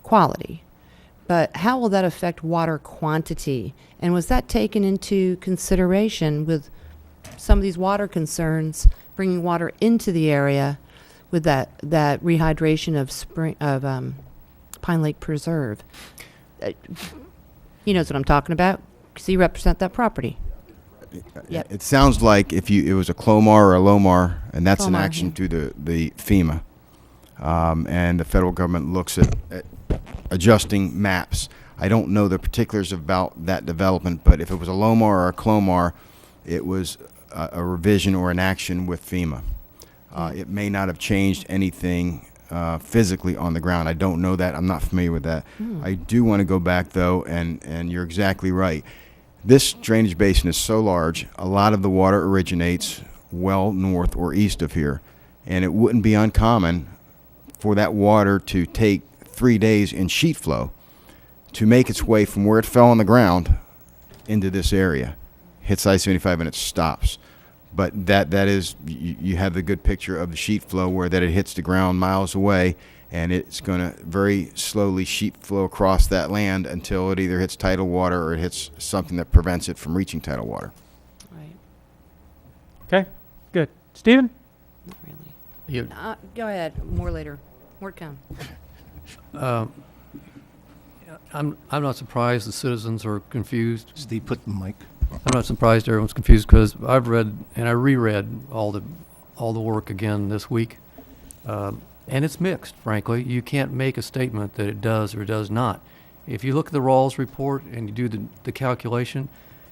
quality. But how will that affect water quantity? And was that taken into consideration with some of these water concerns bringing water into the area with that rehydration of Pine Lake Preserve. He knows what I'm talking about because you represent that property. Yep. It sounds like if it was a CLOMAR or a LOMAR, and that's an CLOMAR, action yeah. to the FEMA, and the federal government looks at adjusting maps. I don't know the particulars about that development, but if it was a LOMAR or a CLOMAR, it was a revision or an action with FEMA. It may not have changed anything physically on the ground. I don't know that. I'm not familiar with that. I do want to go back, though, and you're exactly right. This drainage basin is so large, a lot of the water originates well north or east of here, and it wouldn't be uncommon for that water to take 3 days in sheet flow to make its way from where it fell on the ground into this area. Hits I-75 and it stops. But that is, you have the good picture of the sheet flow where that it hits the ground miles away, and it's going to very slowly sheet flow across that land until it either hits tidal water or it hits something that prevents it from reaching tidal water. Right. Okay, good. Stephen? Not really. Go ahead. More later. More to come. I'm not surprised the citizens are confused. Steve, put the mic. I'm not surprised everyone's confused because I've read and I reread all the work again this week, and it's mixed. Frankly, you can't make a statement that it does or does not. If you look at the Rawls report and you do the calculation,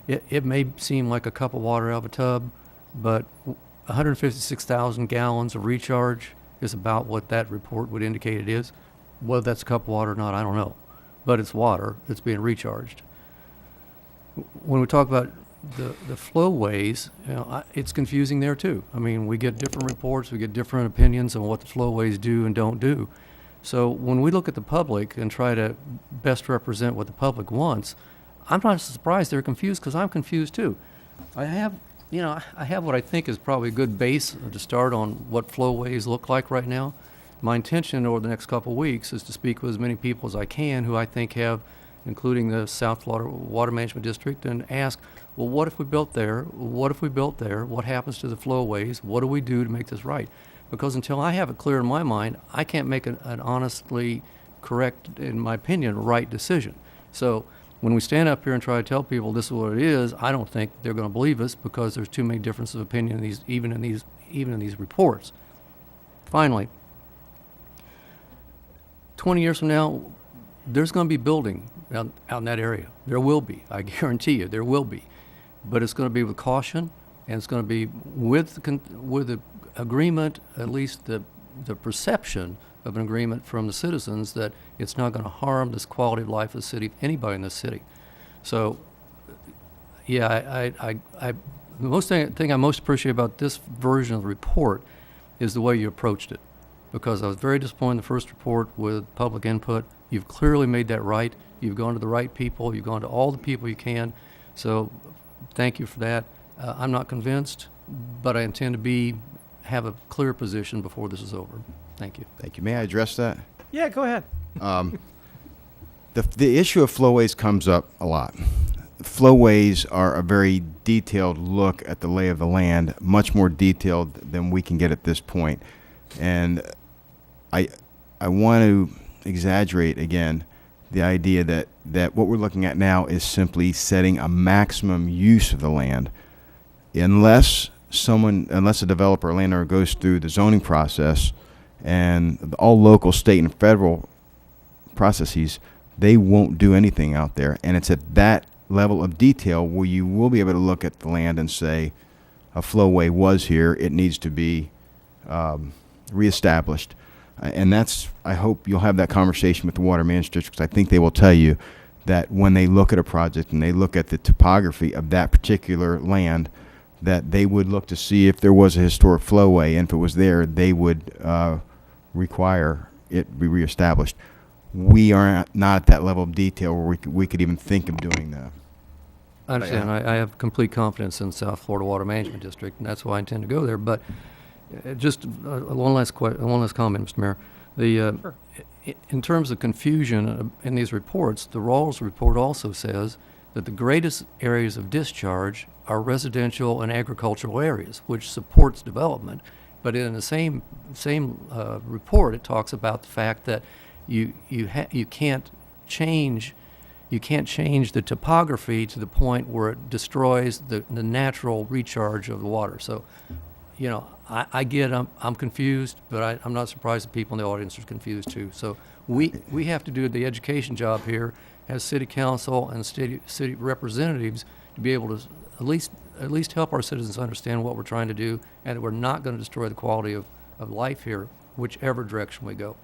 it may seem like a cup of water out of a tub, but 156,000 gallons of recharge is about what that report would indicate it is. Whether that's a cup of water or not, I don't know, but it's water that's being recharged. When we talk about the flowways, it's confusing there too. I mean, we get different reports, we get different opinions on what the flowways do and don't do. So when we look at the public and try to best represent what the public wants, I'm not surprised they're confused because I'm confused too. I have what I think is probably a good base to start on what flowways look like right now. My intention over the next couple of weeks is to speak with as many people as I can who I think have, including the South Florida Water Management District, and ask, well, what if we built there? What if we built there? What happens to the flowways? What do we do to make this right? Because until I have it clear in my mind, I can't make an honestly correct, in my opinion, right decision. So when we stand up here and try to tell people this is what it is, I don't think they're going to believe us because there's too many differences of opinion even in these reports. Finally, 20 years from now, there's going to be building out in that area. There will be. I guarantee you, there will be. But it's going to be with caution, and it's going to be with the agreement, at least the perception of an agreement from the citizens that it's not going to harm this quality of life of the city, anybody in this city. So, yeah, the thing I most appreciate about this version of the report is the way you approached it, because I was very disappointed in the first report with public input. You've clearly made that right. You've gone to the right people. You've gone to all the people you can. So thank you for that. I'm not convinced, but I intend to have a clear position before this is over. Thank you. Thank you. May I address that? Yeah, go ahead. The issue of flowways comes up a lot. Flowways are a very detailed look at the lay of the land, much more detailed than we can get at this point. And I want to exaggerate again the idea that what we're looking at now is simply setting a maximum use of the land. Unless a developer or landowner goes through the zoning process and all local, state, and federal processes, they won't do anything out there. And it's at that level of detail where you will be able to look at the land and say, a flowway was here, it needs to be reestablished. And I hope you'll have that conversation with the Water Management District, because I think they will tell you that when they look at a project and they look at the topography of that particular land, that they would look to see if there was a historic flowway, and if it was there, they would require it be reestablished. We are not at that level of detail where we could even think of doing that. I understand. I have complete confidence in South Florida Water Management District, and that's why I intend to go there. But just one last comment, Mr. Mayor. Sure. In terms of confusion in these reports, the Rawls report also says that the greatest areas of discharge are residential and agricultural areas, which supports development. But in the same report, it talks about the fact that you can't change the topography to the point where it destroys the natural recharge of the water. So, you know, I get I'm confused, but I'm not surprised that people in the audience are confused too. So we have to do the education job here as city council and city representatives to be able to at least help our citizens understand what we're trying to do, and that we're not going to destroy the quality of life here, whichever direction we go.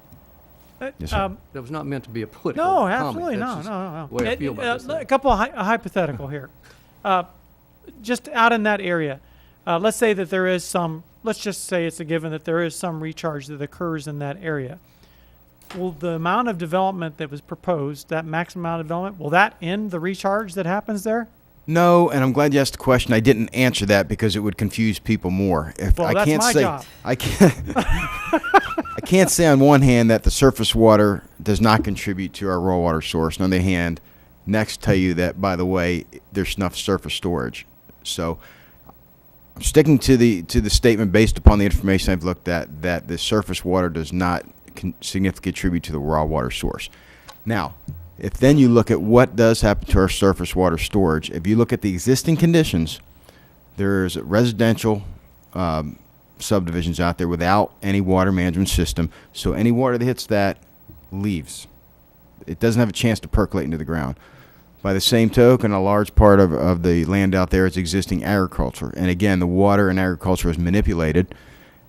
Yes, sir. That was not meant to be a political No, comment. absolutely, That's no. just the way I feel about this A thing. couple of hypothetical here. Just out in that area, let's say that there is some, let's just say it's a given that there is some recharge that occurs in that area. Will the amount of development that was proposed, that maximum amount of development, will that end the recharge that happens there? No, and I'm glad you asked the question. I didn't answer that because it would confuse people more. If Well, I that's can't my say, job. I can't. I can't say on one hand that the surface water does not contribute to our raw water source. On the other hand, next tell you that, by the way, there's enough surface storage. So I'm sticking to the statement based upon the information I've looked at that the surface water does not significantly contribute to the raw water source. Now, if then you look at what does happen to our surface water storage, if you look at the existing conditions, there's residential subdivisions out there without any water management system, so any water that hits that leaves. It doesn't have a chance to percolate into the ground. By the same token, a large part of the land out there is existing agriculture, and again, the water in agriculture is manipulated.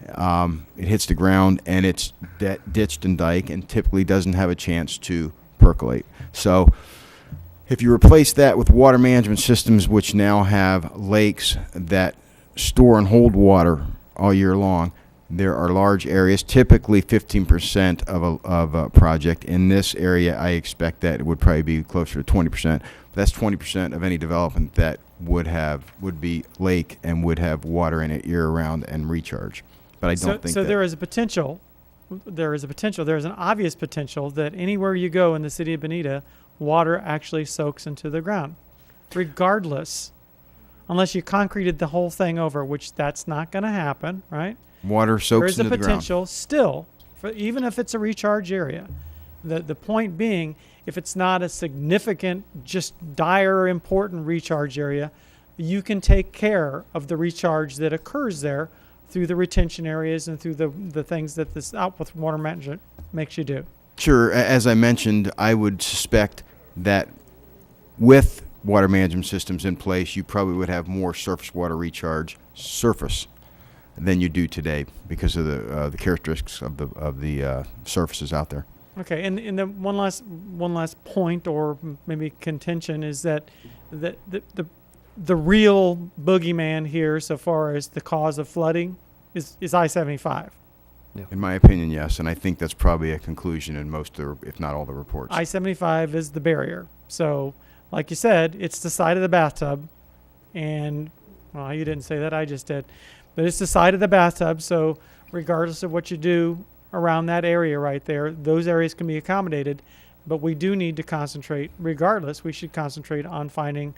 It hits the ground, and it's ditched and dike, and typically doesn't have a chance to percolate. So if you replace that with water management systems which now have lakes that store and hold water all year long, there are large areas, typically 15% of a project. In this area, I expect that it would probably be closer to 20%. That's 20% of any development that would be lake and would have water in it year round and recharge. But I don't think so that. there is an obvious potential that anywhere you go in the city of Bonita, water actually soaks into the ground, regardless, unless you concreted the whole thing over, which that's not going to happen, right? Water soaks into the There is a ground. potential still, for even if it's a recharge area. The point being, if it's not a significant, just dire, important recharge area, you can take care of the recharge that occurs there through the retention areas and through the things that this output water management makes you do. Sure. As I mentioned, I would suspect that with water management systems in place, you probably would have more surface water recharge surface than you do today because of the characteristics of the surfaces out there. Okay, and the one last point or maybe contention is that the real boogeyman here, so far as the cause of flooding, is I-75. In my opinion, yes, and I think that's probably a conclusion in most, if not all, the reports. I-75 is the barrier. So, like you said, it's the side of the bathtub, and well, you didn't say that, I just did, but it's the side of the bathtub. So, regardless of what you do around that area right there, those areas can be accommodated. But we do need to concentrate. Regardless, we should concentrate on finding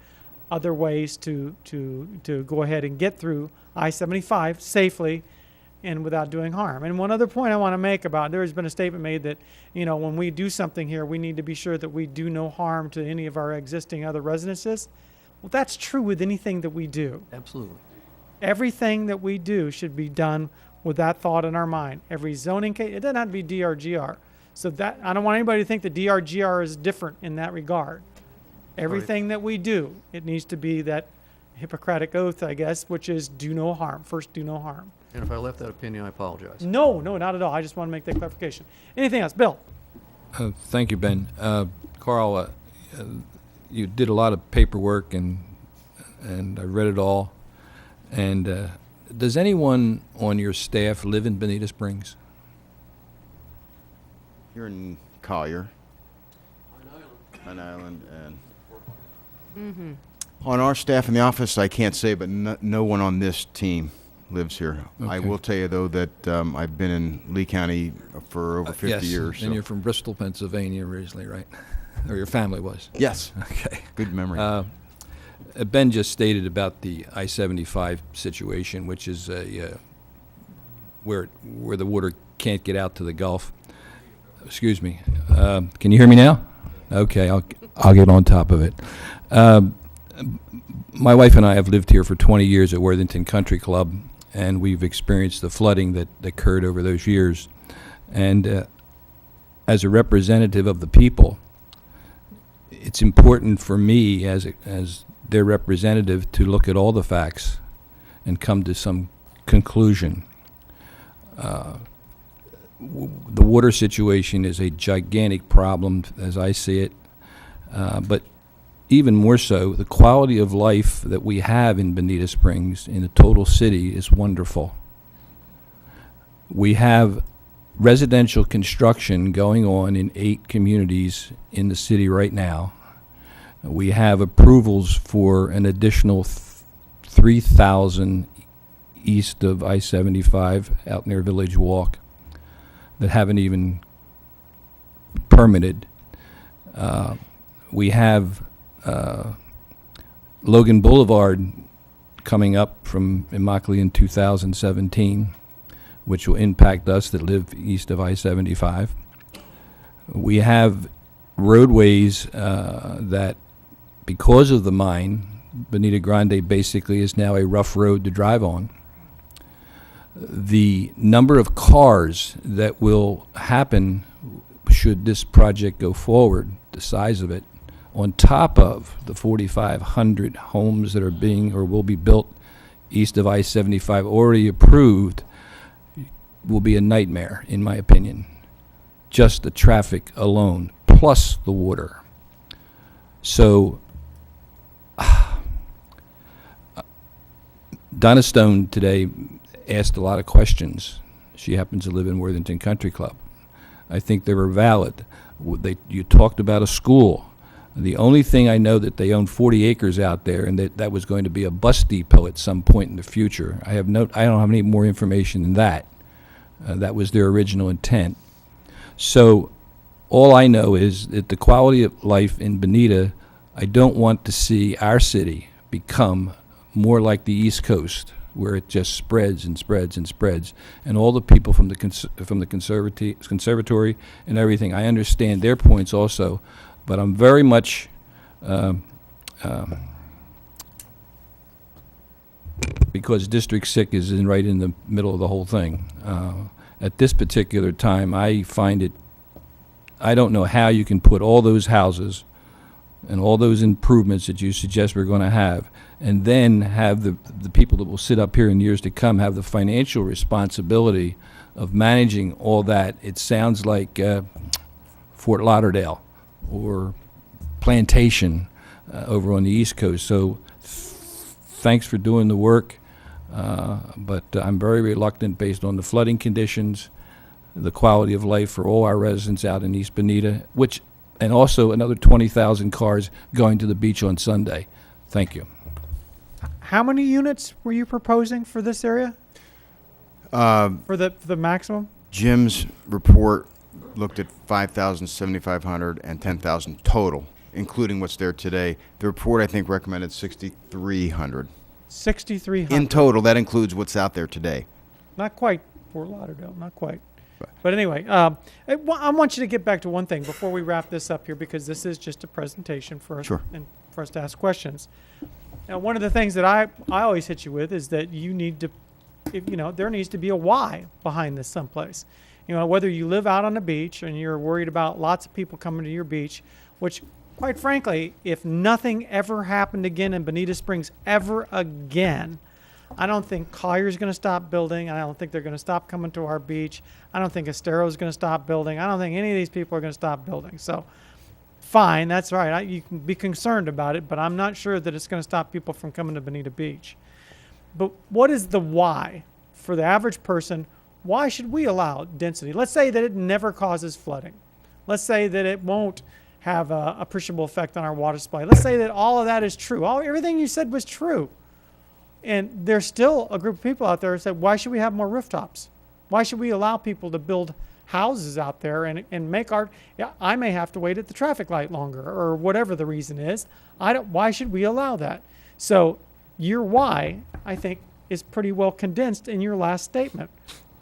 other ways to go ahead and get through I-75 safely and without doing harm. And one other point I want to make about, there has been a statement made that, you know, when we do something here, we need to be sure that we do no harm to any of our existing other residences. Well, that's true with anything that we do. Absolutely. Everything that we do should be done with that thought in our mind. Every zoning case, it doesn't have to be DRGR. So that, I don't want anybody to think that DRGR is different in that regard. Everything that we do, it needs to be that Hippocratic oath, I guess, which is do no harm. First, do no harm. And if I left that opinion, I apologize. No, not at all. I just want to make that clarification. Anything else? Bill? Thank you, Ben. Carl, you did a lot of paperwork, and I read it all. And does anyone on your staff live in Bonita Springs? Here in Collier, Pine Island, and on our staff in the office, I can't say, but no one on this team lives here. I Okay. will tell you, though, that I've been in Lee County for over 50 yes, years. and you're from Bristol, Pennsylvania originally, right? Or your family was? Yes. Okay. Good memory. Ben just stated about the I-75 situation, which is where the water can't get out to the Gulf. Excuse me. Can you hear me now? Okay, I'll get on top of it. My wife and I have lived here for 20 years at Worthington Country Club, and we've experienced the flooding that occurred over those years. And as a representative of the people, it's important for me as their representative to look at all the facts and come to some conclusion. The water situation is a gigantic problem as I see it, but even more so, the quality of life that we have in Bonita Springs in the total city is wonderful. We have residential construction going on in 8 communities in the city right now. We have approvals for an additional 3,000 east of I-75 out near Village Walk that haven't even permitted. We have Logan Boulevard coming up from Immokalee in 2017, which will impact us that live east of I-75. We have roadways that, because of the mine, Bonita Grande basically is now a rough road to drive on. The number of cars that will happen should this project go forward, the size of it, on top of the 4,500 homes that are being or will be built east of I-75 already approved, will be a nightmare, in my opinion. Just the traffic alone, plus the water. So, Donna Stone today asked a lot of questions. She happens to live in Worthington Country Club. I think they were valid. You talked about a school. The only thing I know that they own 40 acres out there, and that was going to be a bus depot at some point in the future. I don't have any more information than that. That was their original intent. So all I know is that the quality of life in Bonita, I don't want to see our city become more like the East Coast, where it just spreads and spreads and spreads. And all the people from the conservatory and everything, I understand their points also, but I'm very much because District 6 is right in the middle of the whole thing. At this particular time, I find it, I don't know how you can put all those houses and all those improvements that you suggest we're going to have, and then have the people that will sit up here in years to come have the financial responsibility of managing all that. It sounds like Fort Lauderdale or Plantation over on the East Coast. So thanks for doing the work, but I'm very reluctant based on the flooding conditions, the quality of life for all our residents out in East Bonita, and also another 20,000 cars going to the beach on Sunday. Thank you. How many units were you proposing for this area? For the maximum? Jim's report looked at 5,000, 7,500, and 10,000 total, including what's there today. The report, I think, recommended 6,300. 6,300. In total, that includes what's out there today. Not quite Fort Lauderdale, not quite. But anyway, I want you to get back to one thing before we wrap this up here, because this is just a presentation for us, Sure. and for us to ask questions. Now, one of the things that I always hit you with is that you need to, there needs to be a why behind this someplace. Whether you live out on the beach and you're worried about lots of people coming to your beach, which, quite frankly, if nothing ever happened again in Bonita Springs ever again, I don't think Collier's going to stop building. I don't think they're going to stop coming to our beach. I don't think Estero's going to stop building. I don't think any of these people are going to stop building. So, fine, that's right. You can be concerned about it, but I'm not sure that it's going to stop people from coming to Bonita Beach. But what is the why for the average person? Why should we allow density? Let's say that it never causes flooding. Let's say that it won't have an appreciable effect on our water supply. Let's say that all of that is true. Everything you said was true. And there's still a group of people out there who said, why should we have more rooftops? Why should we allow people to build houses out there and make our, yeah, I may have to wait at the traffic light longer or whatever the reason is. Why should we allow that? So your why, I think, is pretty well condensed in your last statement.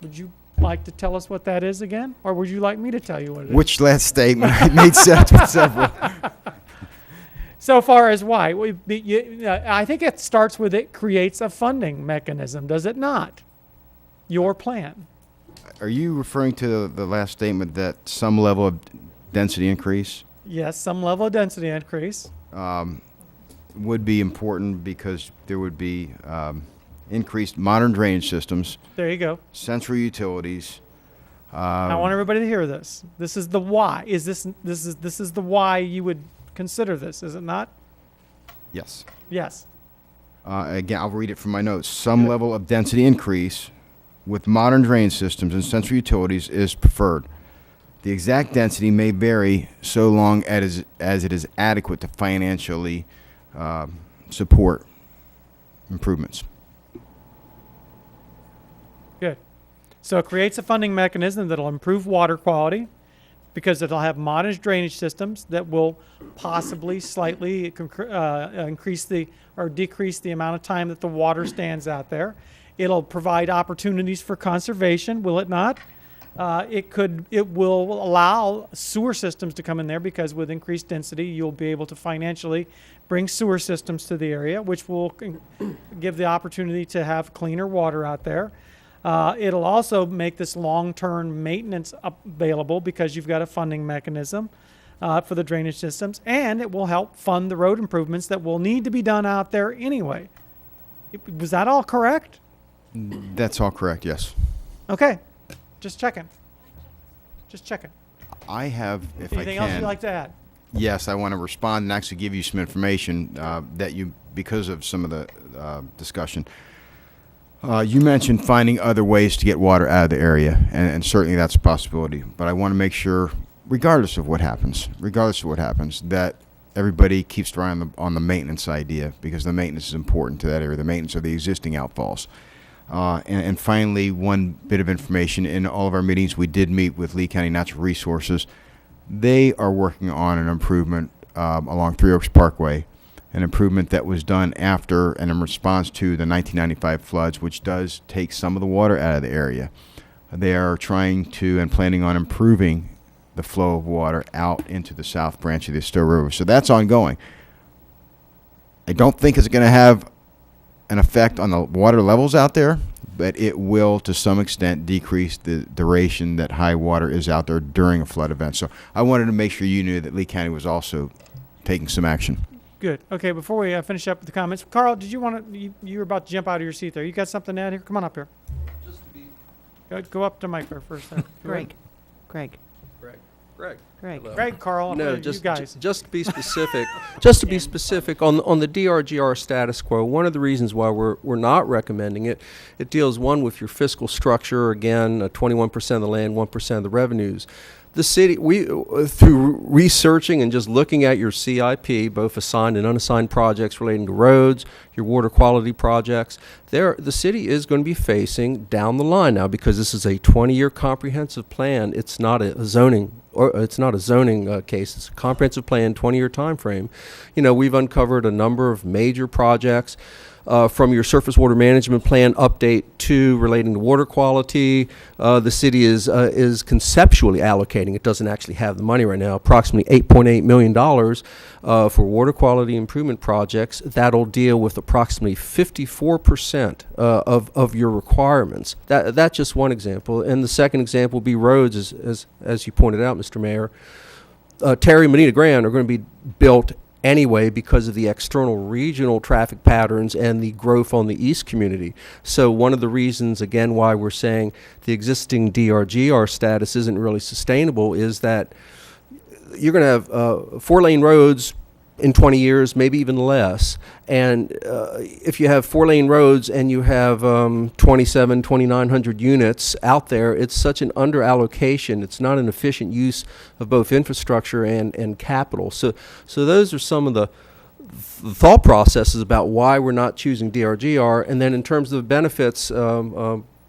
Would you like to tell us what that is again? Or would you like me to tell you what it is? Which last statement? It made sense with several. So far as why, I think it starts with it creates a funding mechanism, does it not? Your plan. Are you referring to the last statement that some level of density increase Yes, some level of density increase. would be important because there would be increased modern drainage systems, There you go. central utilities. I want everybody to hear this. This is the why. This is the why you would consider this, is it not? Yes. Yes. Again, I'll read it from my notes. Some level of density increase with modern drainage systems and central utilities is preferred. The exact density may vary so long as it is adequate to financially support improvements. Good. So it creates a funding mechanism that'll improve water quality because it'll have modern drainage systems that will possibly slightly increase or decrease the amount of time that the water stands out there. It'll provide opportunities for conservation, will it not? It will allow sewer systems to come in there because with increased density, you'll be able to financially bring sewer systems to the area, which will give the opportunity to have cleaner water out there. It'll also make this long-term maintenance available because you've got a funding mechanism for the drainage systems, and it will help fund the road improvements that will need to be done out there anyway. Was that all correct? That's all correct, yes. Okay. Just checking. Just checking. I have, if Anything I can. else you'd like to add? Yes, I want to respond and actually give you some information that you, because of some of the discussion. You mentioned finding other ways to get water out of the area, and certainly that's a possibility. But I want to make sure, regardless of what happens, that everybody keeps their eye on the maintenance idea, because the maintenance is important to that area, the maintenance of the existing outfalls. And finally, one bit of information. In all of our meetings, we did meet with Lee County Natural Resources. They are working on an improvement along Three Oaks Parkway, an improvement that was done after and in response to the 1995 floods, which does take some of the water out of the area. They are trying to and planning on improving the flow of water out into the south branch of the Stowe River. So that's ongoing. I don't think it's going to have an effect on the water levels out there, but it will to some extent decrease the duration that high water is out there during a flood event. So I wanted to make sure you knew that Lee County was also taking some action. Good. Okay, before we finish up with the comments, Carl, did you want to, you were about to jump out of your seat there. You got something to add here? Come on up here. Just to be Go up to Mike there first. There. Greg. Greg, Carl, No, you guys. just to be specific, just to be specific on the DRGR status quo. One of the reasons why we're not recommending it, it deals one with your fiscal structure. Again, 21% of the land, 1% of the revenues. The city, through researching and just looking at your CIP, both assigned and unassigned projects relating to roads, your water quality projects, the city is going to be facing down the line now, because this is a 20-year comprehensive plan. It's not a zoning case. It's a comprehensive plan, 20-year time frame. You know, we've uncovered a number of major projects. From your surface water management plan update to relating to water quality, the city is conceptually allocating, it doesn't actually have the money right now, approximately $8.8 million for water quality improvement projects that'll deal with approximately 54% of your requirements. That's just one example. And the second example would be roads, as you pointed out, Mr. Mayor. Terry and Bonita Grand are going to be built anyway because of the external regional traffic patterns and the growth on the east community. So one of the reasons, again, why we're saying the existing DRGR status isn't really sustainable is that you're going to have 4-lane roads in 20 years, maybe even less. And if you have 4-lane roads and you have 2,900 units out there, it's such an under allocation. It's not an efficient use of both infrastructure and capital. So those are some of the thought processes about why we're not choosing DRGR. And then in terms of benefits,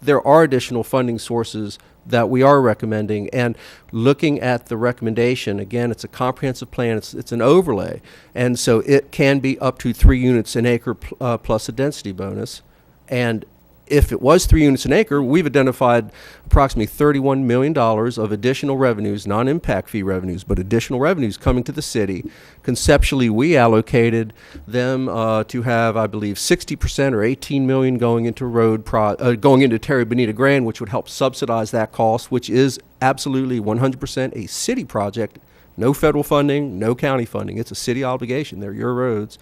there are additional funding sources that we are recommending. And looking at the recommendation, again, it's a comprehensive plan, it's an overlay. And so it can be up to 3 units an acre plus a density bonus. And if it was 3 units an acre, we've identified approximately $31 million of additional revenues, non-impact fee revenues, but additional revenues coming to the city. Conceptually, we allocated them to have, I believe, 60% or $18 million going into going into Terry Bonita Grand, which would help subsidize that cost, which is absolutely 100% a city project. No federal funding, no county funding. It's a city obligation. They're your roads.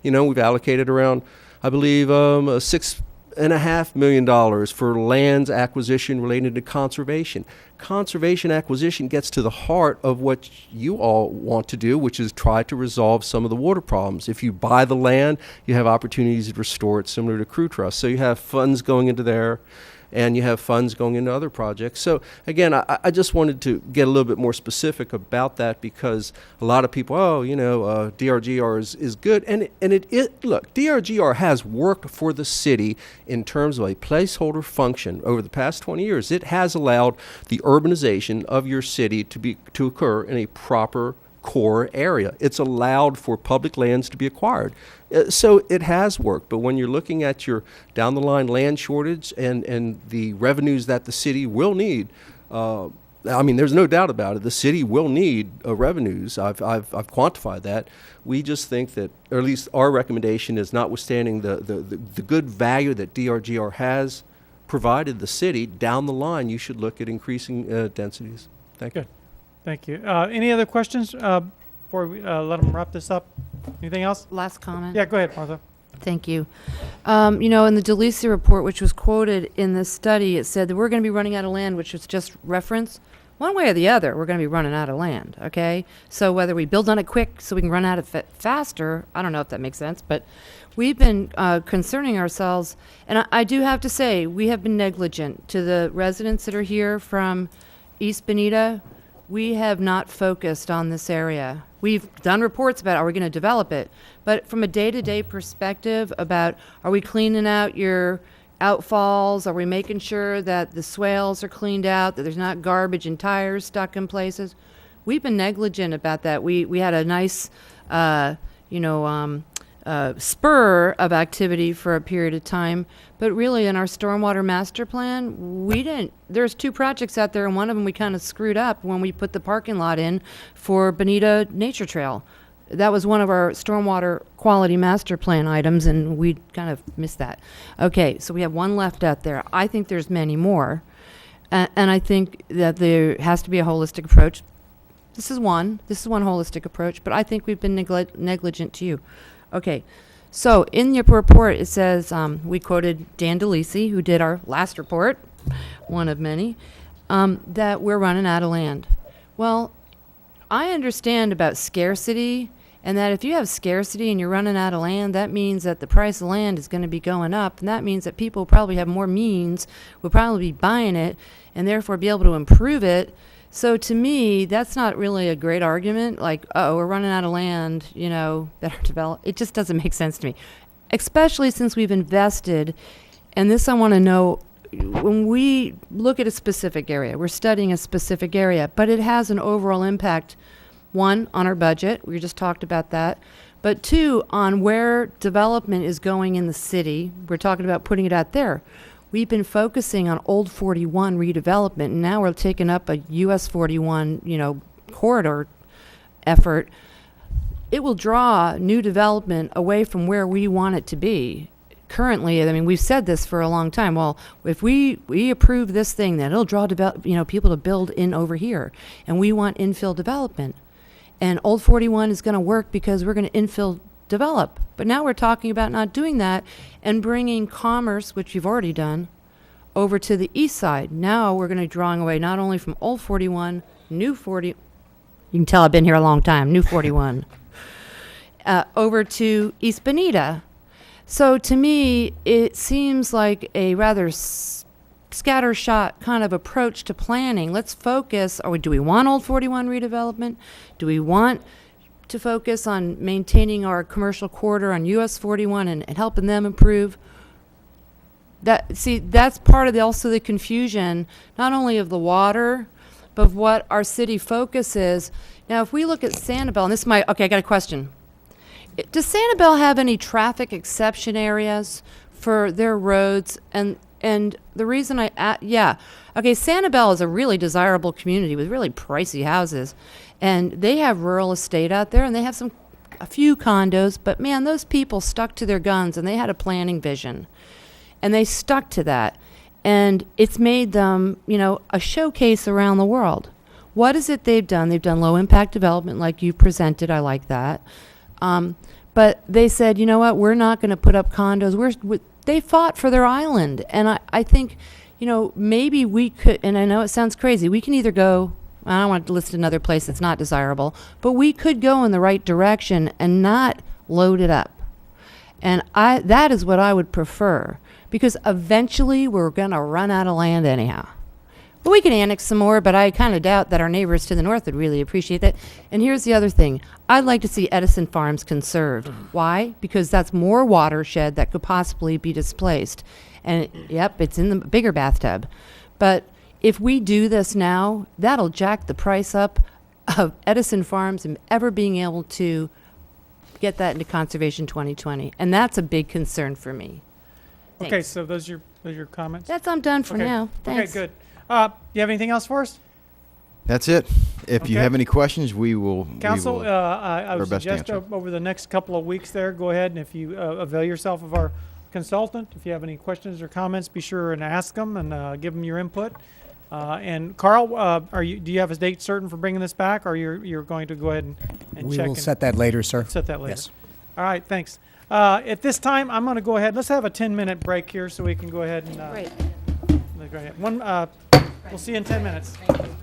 You know, we've allocated around, I believe, $6.5 million for lands acquisition related to conservation. Conservation acquisition gets to the heart of what you all want to do, which is try to resolve some of the water problems. If you buy the land, you have opportunities to restore it, similar to Crew Trust. So you have funds going into there, and you have funds going into other projects. So again, I just wanted to get a little bit more specific about that, because a lot of people, DRGR is good. And look, DRGR has worked for the city in terms of a placeholder function over the past 20 years. It has allowed the urbanization of your city to occur in a proper core area. It's allowed for public lands to be acquired. So it has worked. But when you're looking at your down the line land shortage and the revenues that the city will need, I mean, there's no doubt about it. The city will need revenues. I've quantified that. We just think that, or at least our recommendation is, notwithstanding the good value that DRGR has provided the city, down the line you should look at increasing densities. Thank you. Thank you. Any other questions before we let them wrap this up? Anything else? Last comment. Yeah, go ahead, Martha. Thank you. You know, in the DeLisi report, which was quoted in this study, it said that we're going to be running out of land, which was just reference. One way or the other, we're going to be running out of land, okay? So whether we build on it quick so we can run out of it faster, I don't know if that makes sense, but we've been concerning ourselves, and I do have to say, we have been negligent to the residents that are here from East Bonita. We have not focused on this area. We've done reports about, are we going to develop it? But from a day-to-day perspective about, are we cleaning out your outfalls? Are we making sure that the swales are cleaned out, that there's not garbage and tires stuck in places? We've been negligent about that. We had a nice, spur of activity for a period of time, but really in our stormwater master plan, we didn't. There's 2 projects out there, and one of them we kind of screwed up when we put the parking lot in for Bonita Nature Trail. That was one of our stormwater quality master plan items, and we kind of missed that. Okay, so we have 1 left out there. I think there's many more, and I think that there has to be a holistic approach. This is one holistic approach, but I think we've been negligent to you. Okay, so in your report it says, we quoted Dan DeLisi, who did our last report, one of many, that we're running out of land. Well, I understand about scarcity, and that if you have scarcity and you're running out of land, that means that the price of land is going to be going up, and that means that people probably have more means, will probably be buying it, and therefore be able to improve it. So to me, that's not really a great argument, like, oh, we're running out of land, better develop. It just doesn't make sense to me, especially since we've invested, and this I want to know, when we look at a specific area, we're studying a specific area, but it has an overall impact, 1, on our budget, we just talked about that, but 2, on where development is going in the city. We're talking about putting it out there. We've been focusing on Old 41 redevelopment, and now we're taking up a US 41, corridor effort. It will draw new development away from where we want it to be. Currently, I mean, we've said this for a long time. Well, if we approve this thing, then it'll draw people to build in over here, and we want infill development. And Old 41 is going to work because we're going to infill develop. But now we're talking about not doing that and bringing commerce, which you've already done, over to the east side. Now we're going to be drawing away not only from Old 41, New 40. You can tell I've been here a long time. New 41. Over to East Bonita. So to me, it seems like a rather scattershot kind of approach to planning. Let's focus. Do we want Old 41 redevelopment? Do we want to focus on maintaining our commercial corridor on US 41 and helping them improve? that's part of also the confusion, not only of the water, but of what our city focus is. Now, if we look at Sanibel, and this might, okay, I got a question. Does Sanibel have any traffic exception areas for their roads? And the reason Sanibel is a really desirable community with really pricey houses, and they have rural estate out there, and they have a few condos, but man, those people stuck to their guns, and they had a planning vision, and they stuck to that, and it's made them, a showcase around the world. What is it they've done? They've done low impact development like you presented. I like that. But they said, you know what, we're not going to put up condos. They fought for their island. And I think, maybe we could, and I know it sounds crazy, we can either go, I don't want to list another place that's not desirable, but we could go in the right direction and not load it up. And that is what I would prefer, because eventually we're going to run out of land anyhow. But we can annex some more, but I kind of doubt that our neighbors to the north would really appreciate that. And here's the other thing. I'd like to see Edison Farms conserved. Why? Because that's more watershed that could possibly be displaced. And yep, it's in the bigger bathtub. But if we do this now, that'll jack the price up of Edison Farms and ever being able to get that into Conservation 2020. And that's a big concern for me. Thanks. Okay, so those are your comments? I'm done for Okay. now. Thanks. Okay, good. You have anything else for us? That's it. If you Okay. have any questions, we will. Council, we will I do would our best to suggest answer. over the next couple of weeks there, go ahead and if you avail yourself of our consultant, if you have any questions or comments, be sure and ask them and give them your input. And Carl, do you have a date certain for bringing this back, or you're going to go ahead and We check? will and set that later, sir. Set that later. Yes. All right, thanks. At this time, I'm going to go ahead. Let's have a 10-minute break here so we can go ahead and. Great. We'll see you in 10 minutes. Thank you.